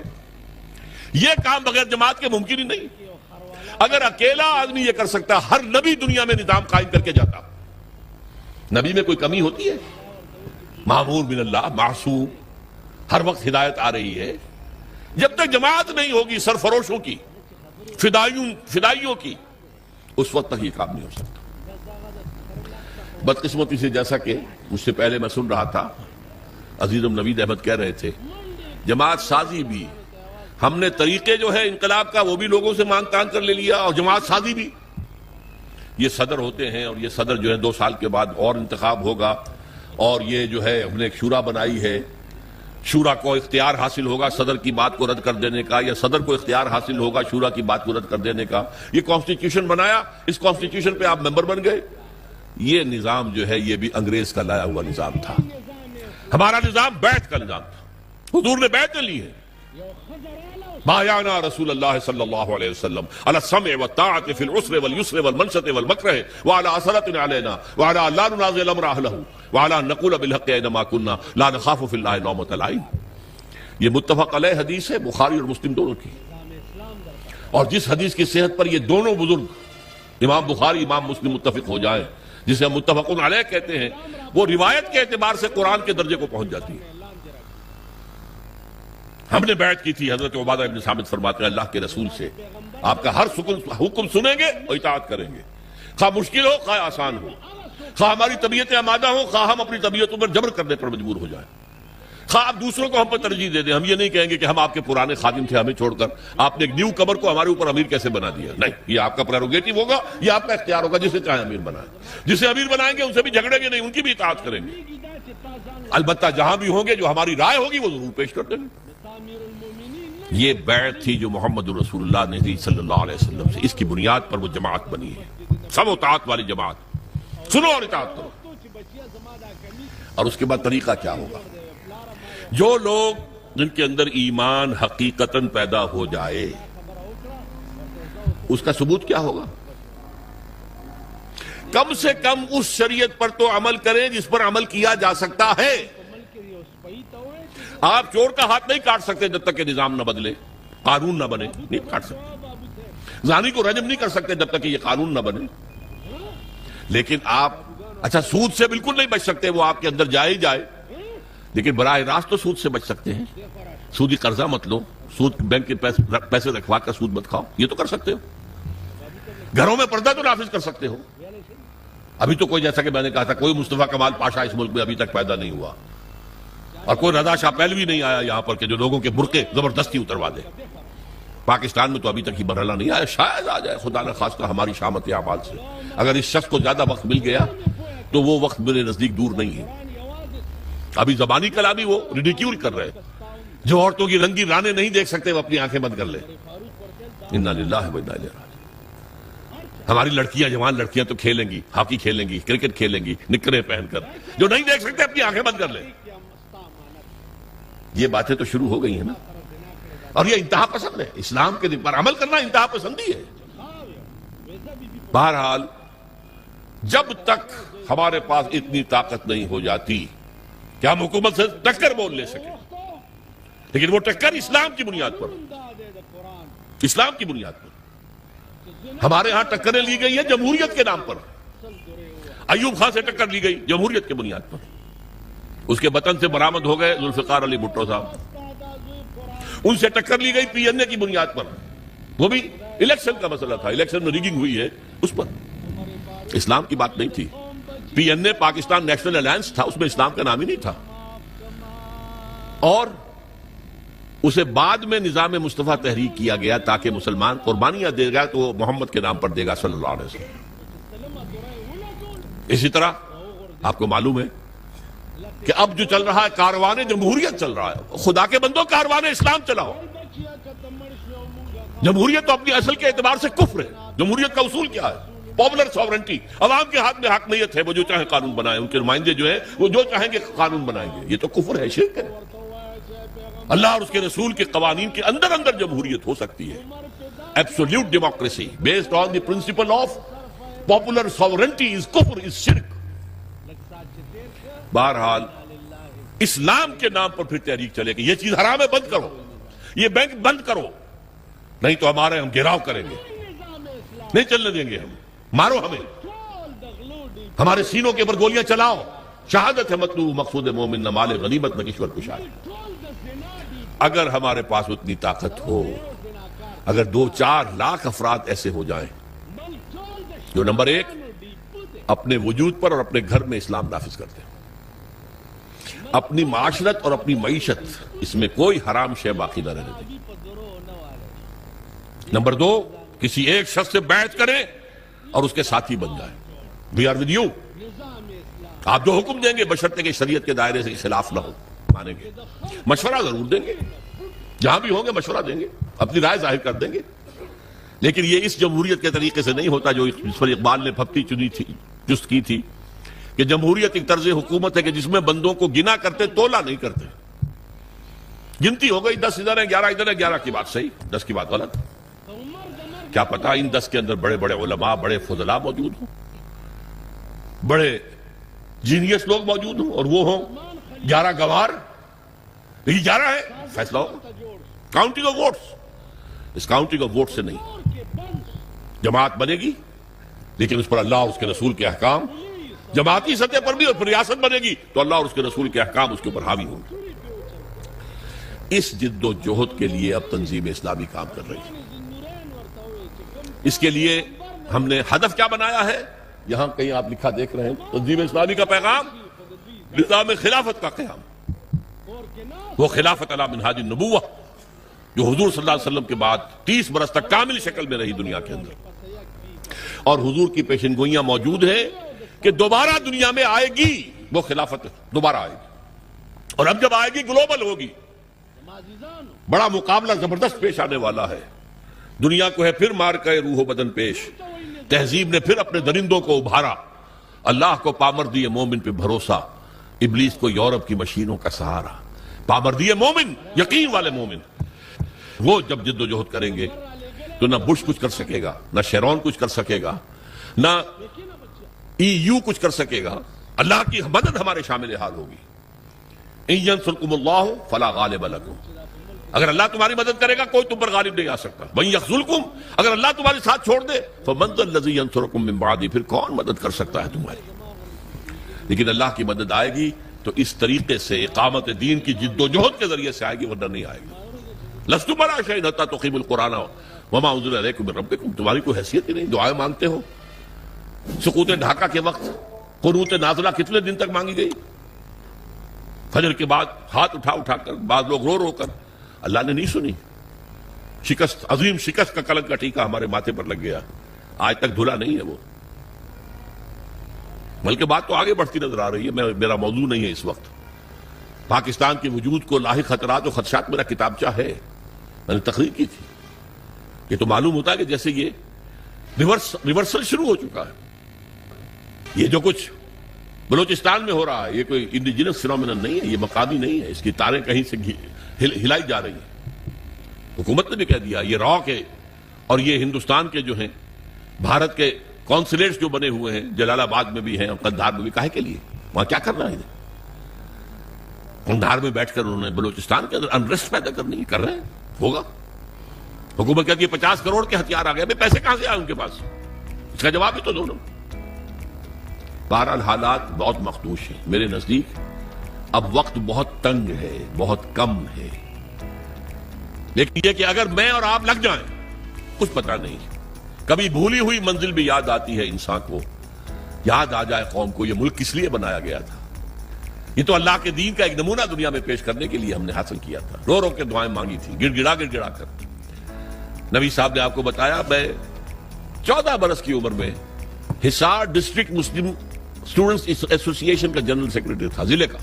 یہ کام بغیر جماعت کے ممکن ہی نہیں۔ اگر اکیلا آدمی یہ کر سکتا، ہر نبی دنیا میں نظام قائم کر کے جاتا۔ نبی میں کوئی کمی ہوتی ہے؟ معمور من اللہ، معصوم، ہر وقت ہدایت آ رہی ہے۔ جب تک جماعت نہیں ہوگی سرفروشوں کی، فدائیوں کی، اس وقت تک یہ کام نہیں ہو سکتا۔ بدقسمتی سے جیسا کہ مجھ سے پہلے میں سن رہا تھا، عزیزم نوید احمد کہہ رہے تھے جماعت سازی بھی، ہم نے طریقے جو ہے انقلاب کا وہ بھی لوگوں سے مانگ تانگ کر لے لیا، اور جماعت سازی بھی۔ یہ صدر ہوتے ہیں اور یہ صدر جو ہے 2 سال کے بعد اور انتخاب ہوگا، اور یہ جو ہے ہم نے ایک شورا بنائی ہے، شورا کو اختیار حاصل ہوگا صدر کی بات کو رد کر دینے کا، یا صدر کو اختیار حاصل ہوگا شورا کی بات کو رد کر دینے کا۔ یہ کانسٹیٹیوشن بنایا، اس کانسٹیٹیوشن پہ آپ ممبر بن گئے۔ یہ نظام جو ہے یہ بھی انگریز کا لایا ہوا نظام تھا۔ ہمارا نظام بیعت کا نظام تھا، حضور نے بیعتیں لی ہیں۔ بایعنا رسول اللہ صلی اللہ علیہ وسلم علی السمع والطاعة فی العسر والیسر والمنشط والمکرہ وعلی اثرۃ علینا وعلی لا ننازع الامر اہلہ وعلی ان نقول بالحق اینما کنا لا نخاف فی اللہ لومۃ لائم۔ یہ متفق علیہ حدیث ہے، بخاری اور مسلم دونوں کی۔ اور جس حدیث کی صحت پر یہ دونوں بزرگ امام بخاری امام مسلم متفق ہو جائیں، جسے ہم متفق علیہ کہتے ہیں، وہ روایت کے اعتبار سے قرآن کے درجے کو پہنچ جاتی ہے۔ ہم نے بیعت کی تھی، حضرت عبادہ ابن صامت فرماتے ہیں اللہ کے رسول سے آپ کا ہر حکم سنیں گے اور اطاعت کریں گے، خواہ مشکل ہو خواہ آسان ہو، خواہ ہماری طبیعتیں آمادہ ہو خواہ ہم اپنی طبیعتوں پر جبر کرنے پر مجبور ہو جائیں، خواہ آپ دوسروں کو ہم پر ترجیح دے دیں۔ ہم یہ نہیں کہیں گے کہ ہم آپ کے پرانے خادم تھے، ہمیں چھوڑ کر آپ نے ایک نیو کمر کو ہمارے اوپر امیر کیسے بنا دیا۔ نہیں، یہ آپ کا پریروگیٹو ہوگا، یہ آپ کا اختیار ہوگا، جسے چاہے امیر بنائیں۔ جسے امیر بنائیں گے ان سے بھی جھگڑیں گے نہیں، ان کی بھی اطاعت کریں گے۔ البتہ جہاں بھی ہوں گے جو ہماری رائے ہوگی وہ ضرور پیش کر دیں گے۔ یہ بیعت تھی جو محمد رسول اللہ نے دی صلی اللہ علیہ وسلم سے، اس کی بنیاد پر وہ جماعت بنی ہے، سب اطاعت والی جماعت، سنو اور اطاعت کرو۔ اور اس کے بعد طریقہ کیا ہوگا؟ جو لوگ جن کے اندر ایمان حقیقتاً پیدا ہو جائے، اس کا ثبوت کیا ہوگا؟ کم سے کم اس شریعت پر تو عمل کریں جس پر عمل کیا جا سکتا ہے۔ آپ چور کا ہاتھ نہیں کاٹ سکتے جب تک کہ نظام نہ بدلے، قانون نہ بنے، نہیں کاٹ سکتے۔ زانی کو رجم نہیں کر سکتے جب تک کہ یہ قانون نہ بنے۔ لیکن آپ اچھا سود سے بالکل نہیں بچ سکتے، وہ آپ کے اندر جائے ہی جائے، لیکن براہ راست تو سود سے بچ سکتے ہیں۔ سودی قرضہ مت لو، سود بینک کے پیسے رکھوا کر سود مت کھاؤ، یہ تو کر سکتے ہو۔ گھروں میں پردہ تو نافذ کر سکتے ہو۔ ابھی تو کوئی، جیسا کہ میں نے کہا تھا، کوئی مصطفیٰ کمال پاشا اس ملک میں ابھی تک پیدا نہیں ہوا، اور کوئی رضا شاہ پہلوی نہیں آیا یہاں پر کہ جو لوگوں کے برقعے زبردستی اتروا دے۔ پاکستان میں تو ابھی تک یہ مرحلہ نہیں آیا، شاید آ جائے خدا نہ خواستہ ہماری شامت اعمال سے۔ اگر اس شخص کو زیادہ وقت مل گیا تو وہ وقت میرے نزدیک دور نہیں ہے۔ ابھی زبانی کلامی وہ ریڈیکیول کر رہے، جو عورتوں کی رنگی رانے نہیں دیکھ سکتے وہ اپنی آنکھیں بند کر لیں۔ انا للہ و انا الیہ راجعون۔ ہماری لڑکیاں، جوان لڑکیاں تو کھیلیں گی، ہاکی کھیلیں گی، کرکٹ کھیلیں گی نکریں پہن کر، جو نہیں دیکھ سکتے اپنی آنکھیں بند کر لیں۔ یہ باتیں تو شروع ہو گئی ہیں نا، اور یہ انتہا پسند ہے۔ اسلام کے پر عمل کرنا انتہا پسندی ہے۔ بہرحال جب تک ہمارے پاس اتنی طاقت نہیں ہو جاتی کہ ہم حکومت سے ٹکر بول لے سکیں، لیکن وہ ٹکر اسلام کی بنیاد پر، اسلام کی بنیاد پر۔ ہمارے ہاں ٹکریں لی گئی ہیں جمہوریت کے نام پر۔ ایوب خان سے ٹکر لی گئی جمہوریت کے بنیاد پر، اس کے وطن سے برآمد ہو گئے ذوالفقار علی بھٹو صاحب، ان سے ٹکر لی گئی پی این اے کی بنیاد پر، وہ بھی الیکشن کا مسئلہ تھا، الیکشن میں ریگنگ ہوئی ہے اس پر، اسلام کی بات نہیں تھی۔ پی این اے پاکستان نیشنل الائنس تھا، اس میں اسلام کا نام ہی نہیں تھا، اور اسے بعد میں نظام مصطفیٰ تحریک کیا گیا تاکہ مسلمان قربانیاں دے گا تو وہ محمد کے نام پر دے گا صلی اللہ علیہ وسلم۔ اسی طرح آپ کو معلوم ہے کہ اب جو چل رہا ہے کاروان جمہوریت چل رہا ہے۔ خدا کے بندوں کاروان اسلام چلاؤ۔ جمہوریت تو اپنی اصل کے اعتبار سے کفر ہے۔ جمہوریت کا اصول کیا ہے؟ پاپولر ساورنٹی، عوام کے ہاتھ میں حقانیت ہے، وہ جو چاہیں قانون بنائیں، ان کے نمائندے جو ہیں وہ جو چاہیں گے قانون بنائیں گے۔ یہ تو کفر ہے، شرک ہے۔ اللہ اور اس کے رسول کے قوانین کے اندر اندر جمہوریت ہو سکتی ہے۔ Absolute democracy based on the principle of popular sovereignty is کفر، از شرک۔ بہرحال اسلام کے نام پر پھر تحریک چلے گی، یہ چیز حرام ہے، بند کرو، یہ بینک بند کرو، نہیں تو ہمارے ہم گھیراؤ کریں گے، نہیں چلنے دیں گے، ہم مارو، ہمیں ہمارے سینوں کے اوپر گولیاں چلاؤ۔ شہادت ہے مطلوب مقصود مومن، نہ مال غنیمت نہ کشور کشاد۔ اگر ہمارے پاس اتنی طاقت ہو، اگر 2-4 لاکھ افراد ایسے ہو جائیں جو نمبر 1 اپنے وجود پر اور اپنے گھر میں اسلام نافذ کرتے ہیں، اپنی معاشرت اور اپنی معیشت اس میں کوئی حرام شے باقی نہ رہنے دیں، نمبر 2 کسی ایک شخص سے بیعت کریں اور اس کے ساتھی بن جائیں، we are with you، آپ جو حکم دیں گے بشرطے کہ شریعت کے دائرے سے خلاف نہ ہو، مانیں گے، مشورہ ضرور دیں گے، جہاں بھی ہوں گے مشورہ دیں گے، اپنی رائے ظاہر کر دیں گے، لیکن یہ اس جمہوریت کے طریقے سے نہیں ہوتا جو اس پر اقبال نے پھپتی چنی تھی، جست کی تھی، کہ جمہوریت ایک طرز حکومت ہے کہ جس میں بندوں کو گنا کرتے، تولا نہیں کرتے۔ گنتی ہو گئی، 10 ادھر ہیں، 11 ادھر ہیں، 11 کی بات صحیح، 10 کی بات غلط، کیا پتا ان 10 کے اندر بڑے بڑے علماء، بڑے فضلاء موجود ہوں، بڑے جینیس لوگ موجود ہوں، اور وہ ہوں 11 گوار، یہ 11 ہے، فیصلہ ہوگا، کاؤنٹنگ آف ووٹس، اس کاؤنٹنگ آف ووٹ سے نہیں، جماعت بنے گی لیکن اس پر اللہ اور اس کے رسول کے احکام، جماعتی سطح پر بھی، اور ریاست بنے گی تو اللہ اور اس کے رسول کے احکام اس کے اوپر حاوی ہوں گے۔ اس جد و جہد کے لیے اب تنظیم اسلامی کام کر رہی ہے۔ اس کے لیے ہم نے ہدف کیا بنایا ہے؟ یہاں کہیں آپ لکھا دیکھ رہے ہیں، تنظیم اسلامی کا پیغام نظام خلافت کا قیام، وہ خلافت علی منہاج النبوہ جو حضور صلی اللہ علیہ وسلم کے بعد 30 برس تک کامل شکل میں رہی دنیا کے اندر، اور حضور کی پیشن گوئیاں موجود ہیں کہ دوبارہ دنیا میں آئے گی وہ خلافت، دوبارہ آئے گی، اور اب جب آئے گی گلوبل ہوگی، بڑا مقابلہ زبردست پیش آنے والا ہے، دنیا کو ہے پھر مار کے روح و بدن پیش، تہذیب نے پھر اپنے درندوں کو ابھارا، اللہ کو پامردی مومن پہ بھروسہ، ابلیس کو یورپ کی مشینوں کا سہارا، پامردی مومن، یقین والے مومن، وہ جب جد و جہد کریں گے تو نہ بش کچھ کر سکے گا، نہ شیرون کچھ کر سکے گا، نہ ای یو کچھ کر سکے گا، اللہ کی مدد ہمارے شامل حال ہوگی۔ ان ینصرکم اللہ فلا غالب لکم، اگر اللہ تمہاری مدد کرے گا کوئی تم پر غالب نہیں آ سکتا، وَإِن يَخْذُلْكُمْ، اگر اللہ تمہارے ساتھ چھوڑ دے فَمَنْ ذَا الَّذِي يَنصُرُكُمْ مِنْ بَعْدِهِ، پھر کون مدد کر سکتا ہے تمہاری؟ لیکن اللہ کی مدد آئے گی تو اس طریقے سے اقامت دین کی جد و جہد کے ذریعے سے آئے گی، ورنہ نہیں آئے گی۔ لَسْتُ عَلَىٰ شَيْءٍ حَتَّىٰ تُقِيمُوا الْقُرْآنَ وَمَا أُنزِلَ إِلَيْكُم مِّن رَّبِّكُم، تمہاری کوئی حیثیت ہی نہیں، دعائیں مانگتے ہو۔ سقوط ڈھاکہ کے وقت قنوت نازلہ کتنے دن تک مانگی گئی؟ فجر کے بعد ہاتھ اٹھا اٹھا کر، بعض لوگ رو رو کر، اللہ نے نہیں سنی، شکست، عظیم شکست کا کلنک کا ٹیکا ہمارے ماتھے پر لگ گیا، آج تک دھلا نہیں ہے وہ، بلکہ بات تو آگے بڑھتی نظر آ رہی ہے۔ میرا موضوع نہیں ہے اس وقت، پاکستان کے وجود کو لاحق خطرات و خدشات میرا کتابچہ ہے، میں نے تقریر کی تھی، یہ تو معلوم ہوتا ہے کہ جیسے یہ ریورسل شروع ہو چکا ہے. یہ جو کچھ بلوچستان میں ہو رہا ہے یہ کوئی انڈیجنس فینومینا نہیں ہے, یہ مقامی نہیں ہے, اس کی تاریں کہیں سے ہلائی جا رہی ہیں. حکومت نے بھی کہہ دیا یہ راک ہے. اور یہ ہندوستان کے جو ہیں بھارت کے کونسلیٹس جو بنے ہوئے ہیں جلال آباد میں بھی ہیں اور قندھار میں بھی, کاہے کے لیے وہاں کیا کرنا ہے؟ قندھار میں بیٹھ کر انہوں نے بلوچستان کے اندر انریسٹ پیدا کرنی ہے, کر رہے ہیں, ہوگا. حکومت کہتی ہے 50 کروڑ کے ہتھیار آ گئے, پیسے کہاں سے آئے ان کے پاس؟ اس کا جواب بھی تو دو نا. بہرحال حالات بہت مخدوش ہیں میرے نزدیک. اب وقت بہت تنگ ہے, بہت کم ہے. لیکن یہ کہ اگر میں اور آپ لگ جائیں کچھ پتہ نہیں, کبھی بھولی ہوئی منزل بھی یاد آتی ہے انسان کو, یاد آ جائے قوم کو یہ ملک کس لیے بنایا گیا تھا. یہ تو اللہ کے دین کا ایک نمونہ دنیا میں پیش کرنے کے لیے ہم نے حاصل کیا تھا. رو رو کے دعائیں مانگی تھی, گڑ گڑا کر. نبی صاحب نے آپ کو بتایا میں 14 برس کی عمر میں حصار ڈسٹرکٹ مسلم اسٹوڈنٹس ایسوسی ایشن کا جنرل سیکرٹری تھا, ضلع کا.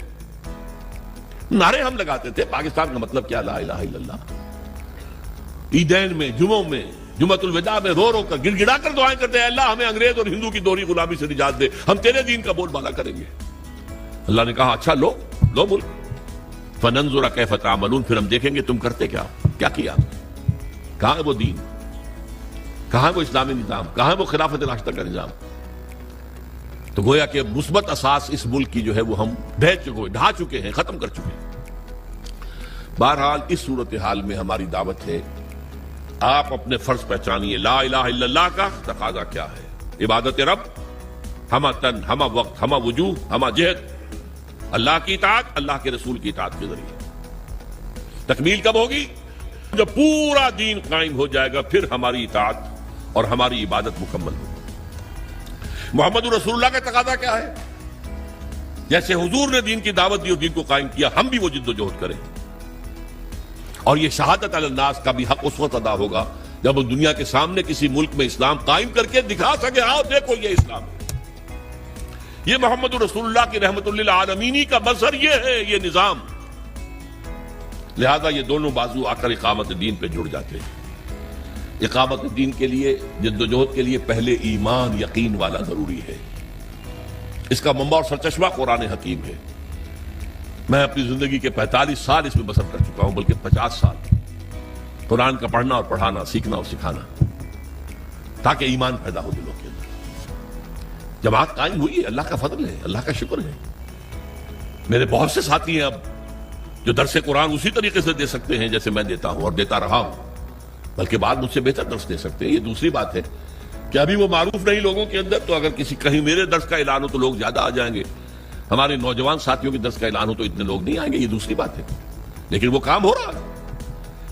نعرے ہم لگاتے تھے پاکستان کا مطلب کیا, لا الہ الا اللہ. عیدین میں, جمعوں میں, جمعۃ الوداع میں رو رو کر گڑ گڑا کر دعائیں کرتے ہیں, اللہ ہمیں انگریز اور ہندو کی دوہری غلامی سے نجات دے, ہم تیرے دین کا بول بالا کریں گے. اللہ نے کہا اچھا لو ملک, فننظر کیف تعملون, پھر ہم دیکھیں گے تم کرتے کیا کیا. کہاں ہے وہ دین, کہاں ہے وہ اسلامی نظام, کہاں ہے وہ خلافت راشدہ کا نظام. تو گویا کہ مثبت اساس اس ملک کی جو ہے وہ ہم ڈھا چکے ہیں, ختم کر چکے ہیں. بہرحال اس صورتحال میں ہماری دعوت ہے آپ اپنے فرض پہچانیے. لا الہ الا اللہ کا تقاضا کیا ہے؟ عبادت رب, ہمہ تن, ہمہ وقت, ہمہ وجوہ, ہمہ جہد, اللہ کی اطاعت, اللہ کے رسول کی اطاعت کے ذریعے. تکمیل کب ہوگی؟ جب پورا دین قائم ہو جائے گا, پھر ہماری اطاعت اور ہماری عبادت مکمل ہوگی. محمد رسول اللہ کا تقاضا کیا ہے؟ جیسے حضور نے دین کی دعوت دی اور دین کو قائم کیا, ہم بھی وہ جد و جہد کریں. اور یہ شہادت علی الناس کا بھی حق اس وقت ادا ہوگا جب ہم دنیا کے سامنے کسی ملک میں اسلام قائم کر کے دکھا سکے, آؤ دیکھو یہ اسلام ہے, یہ محمد رسول اللہ کی رحمت للعالمین کا مظہر یہ ہے, یہ نظام. لہذا یہ دونوں بازو آ کر اقامت دین پہ جڑ جاتے ہیں. اقامت دین کے لیے, جد و جہد کے لیے پہلے ایمان, یقین والا ضروری ہے. اس کا منبع اور سرچشمہ قرآن حکیم ہے. میں اپنی زندگی کے 45 سال اس میں بسر کر چکا ہوں, بلکہ 50 سال قرآن کا پڑھنا اور پڑھانا, سیکھنا اور سکھانا, تاکہ ایمان پیدا ہو دلوں کے اندر. جماعت قائم ہوئی ہے, اللہ کا فضل ہے, اللہ کا شکر ہے. میرے بہت سے ساتھی ہیں اب جو درس قرآن اسی طریقے سے دے سکتے ہیں جیسے میں دیتا ہوں اور دیتا رہا ہوں, بلکہ بعد مجھ سے بہتر درس دے سکتے ہیں. یہ دوسری بات ہے کہ ابھی وہ معروف نہیں لوگوں کے اندر, تو اگر کہیں میرے درس کا اعلان ہو تو لوگ زیادہ آ جائیں گے, ہمارے نوجوان ساتھیوں کے درس کا اعلان ہو تو اتنے لوگ نہیں آئیں گے. یہ دوسری بات ہے, لیکن وہ کام ہو رہا ہے.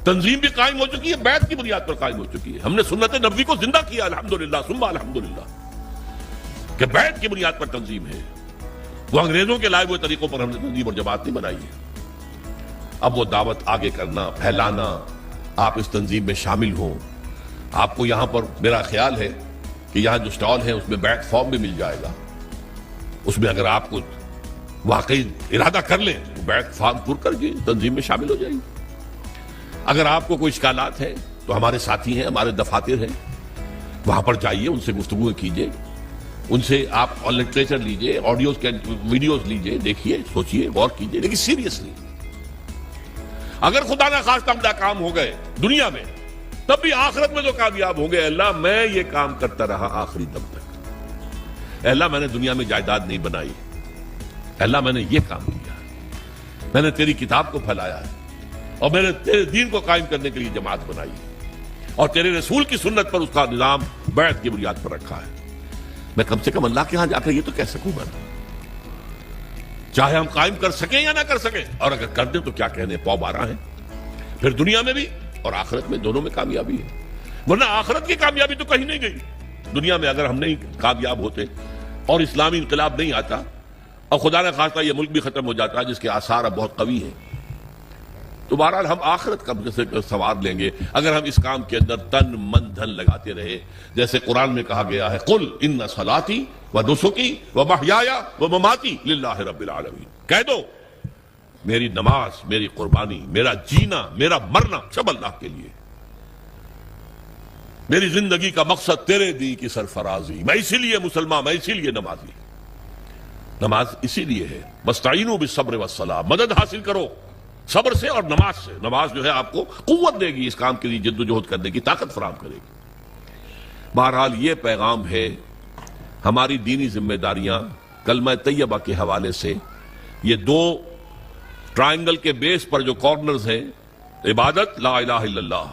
تنظیم بھی قائم ہو چکی ہے, بیعت کی بنیاد پر قائم ہو چکی ہے. ہم نے سنت نبوی کو زندہ کیا, الحمدللہ ثم الحمدللہ, کہ بیعت کی بنیاد پر تنظیم ہے. وہ انگریزوں کے لائے ہوئے طریقوں پر ہم نے تنظیم اور جماعت نہیں بنائی ہے. اب وہ دعوت آگے کرنا, پھیلانا, آپ اس تنظیم میں شامل ہوں. آپ کو یہاں پر میرا خیال ہے کہ یہاں جو سٹال ہے اس میں بیعت فارم بھی مل جائے گا. اس میں اگر آپ کو واقعی ارادہ کر لیں تو بیعت فارم پر کر کے تنظیم میں شامل ہو جائیں. اگر آپ کو کوئی اشکالات ہیں تو ہمارے ساتھی ہیں, ہمارے دفاتر ہیں, وہاں پر جائیے, ان سے گفتگو کیجیے, ان سے آپ لٹریچر لیجیے, آڈیوز کے ویڈیوز لیجیے, دیکھیے, سوچیے, غور کیجیے, لیکن سیریسلی. اگر خدا نہ خواستہ ہم ناکام ہو گئے دنیا میں, تب بھی آخرت میں جو کامیاب ہوں گے, اللہ میں یہ کام کرتا رہا آخری دم تک. اللہ میں نے دنیا میں جائیداد نہیں بنائی, اللہ میں نے یہ کام کیا, میں نے تیری کتاب کو پھیلایا ہے, اور میں نے تیرے دین کو قائم کرنے کے لیے جماعت بنائی ہے, اور تیرے رسول کی سنت پر اس کا نظام بیعت کی بنیاد پر رکھا ہے. میں کم سے کم اللہ کے ہاں جا کر یہ تو کہہ سکوں گا, چاہے ہم قائم کر سکیں یا نہ کر سکیں, اور اگر کر دیں تو کیا کہنے, پاؤ 12 ہیں. پھر دنیا میں بھی اور آخرت میں دونوں میں کامیابی ہے. ورنہ آخرت کی کامیابی تو کہیں نہیں گئی. دنیا میں اگر ہم نہیں کامیاب ہوتے اور اسلامی انقلاب نہیں آتا, اور خدا نہ خواستہ یہ ملک بھی ختم ہو جاتا جس کے آثار اب بہت قوی ہیں, تو بہرحال ہم آخرت کا سوار لیں گے اگر ہم اس کام کے اندر تن من دھن لگاتے رہے. جیسے قرآن میں کہا گیا ہے, قل ان صلاتی و نسکی و محیای و مماتی للہ رب العالمین, کہہ دو میری نماز, میری قربانی, میرا جینا, میرا مرنا سب اللہ کے لیے. میری زندگی کا مقصد تیرے دین کی سرفرازی، میں اسی لیے مسلمان، میں اسی لیے نمازی، نماز اسی لیے ہے۔ وَاسْتَعِينُوا بِالصَّبْرِ وَالصَّلَاةِ، مدد حاصل کرو صبر سے اور نماز سے۔ نماز جو ہے آپ کو قوت دے گی، اس کام کے لیے جد و جہد کرنے کی طاقت فراہم کرے گی۔ بہرحال یہ پیغام ہے، ہماری دینی ذمہ داریاں کلمہ طیبہ کے حوالے سے، یہ دو ٹرائنگل کے بیس پر جو کارنرز ہیں، عبادت لا الہ الا اللہ،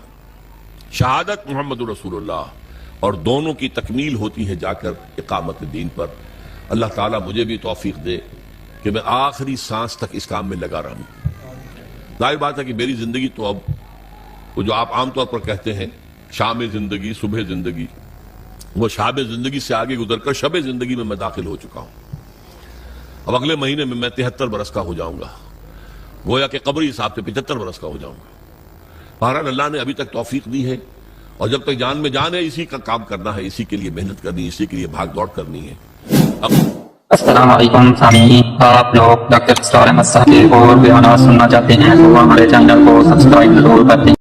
شہادت محمد رسول اللہ، اور دونوں کی تکمیل ہوتی ہے جا کر اقامت دین پر۔ اللہ تعالیٰ مجھے بھی توفیق دے کہ میں آخری سانس تک اس کام میں لگا رہوں۔ ظاہر بات ہے کہ میری زندگی تو اب وہ جو آپ عام طور پر کہتے ہیں شام زندگی، صبح زندگی، وہ شاب زندگی سے آگے گزر کر شب زندگی میں داخل ہو چکا ہوں۔ اب اگلے مہینے میں 73 برس کا ہو جاؤں گا، گویا کہ قبری حساب سے 75 برس کا ہو جاؤں گا۔ بہرحال اللہ نے ابھی تک توفیق دی ہے، اور جب تک جان میں جان ہے اسی کا کام کرنا ہے، اسی کے لیے محنت کرنی ہے، اسی کے لیے بھاگ دوڑ کرنی ہے۔ السلام علیکم سامعین، آپ لوگ ڈاکٹر اسرار احمد صاحب کے اور بیانات سننا چاہتے ہیں تو ہمارے چینل کو سبسکرائب ضرور کر دیں۔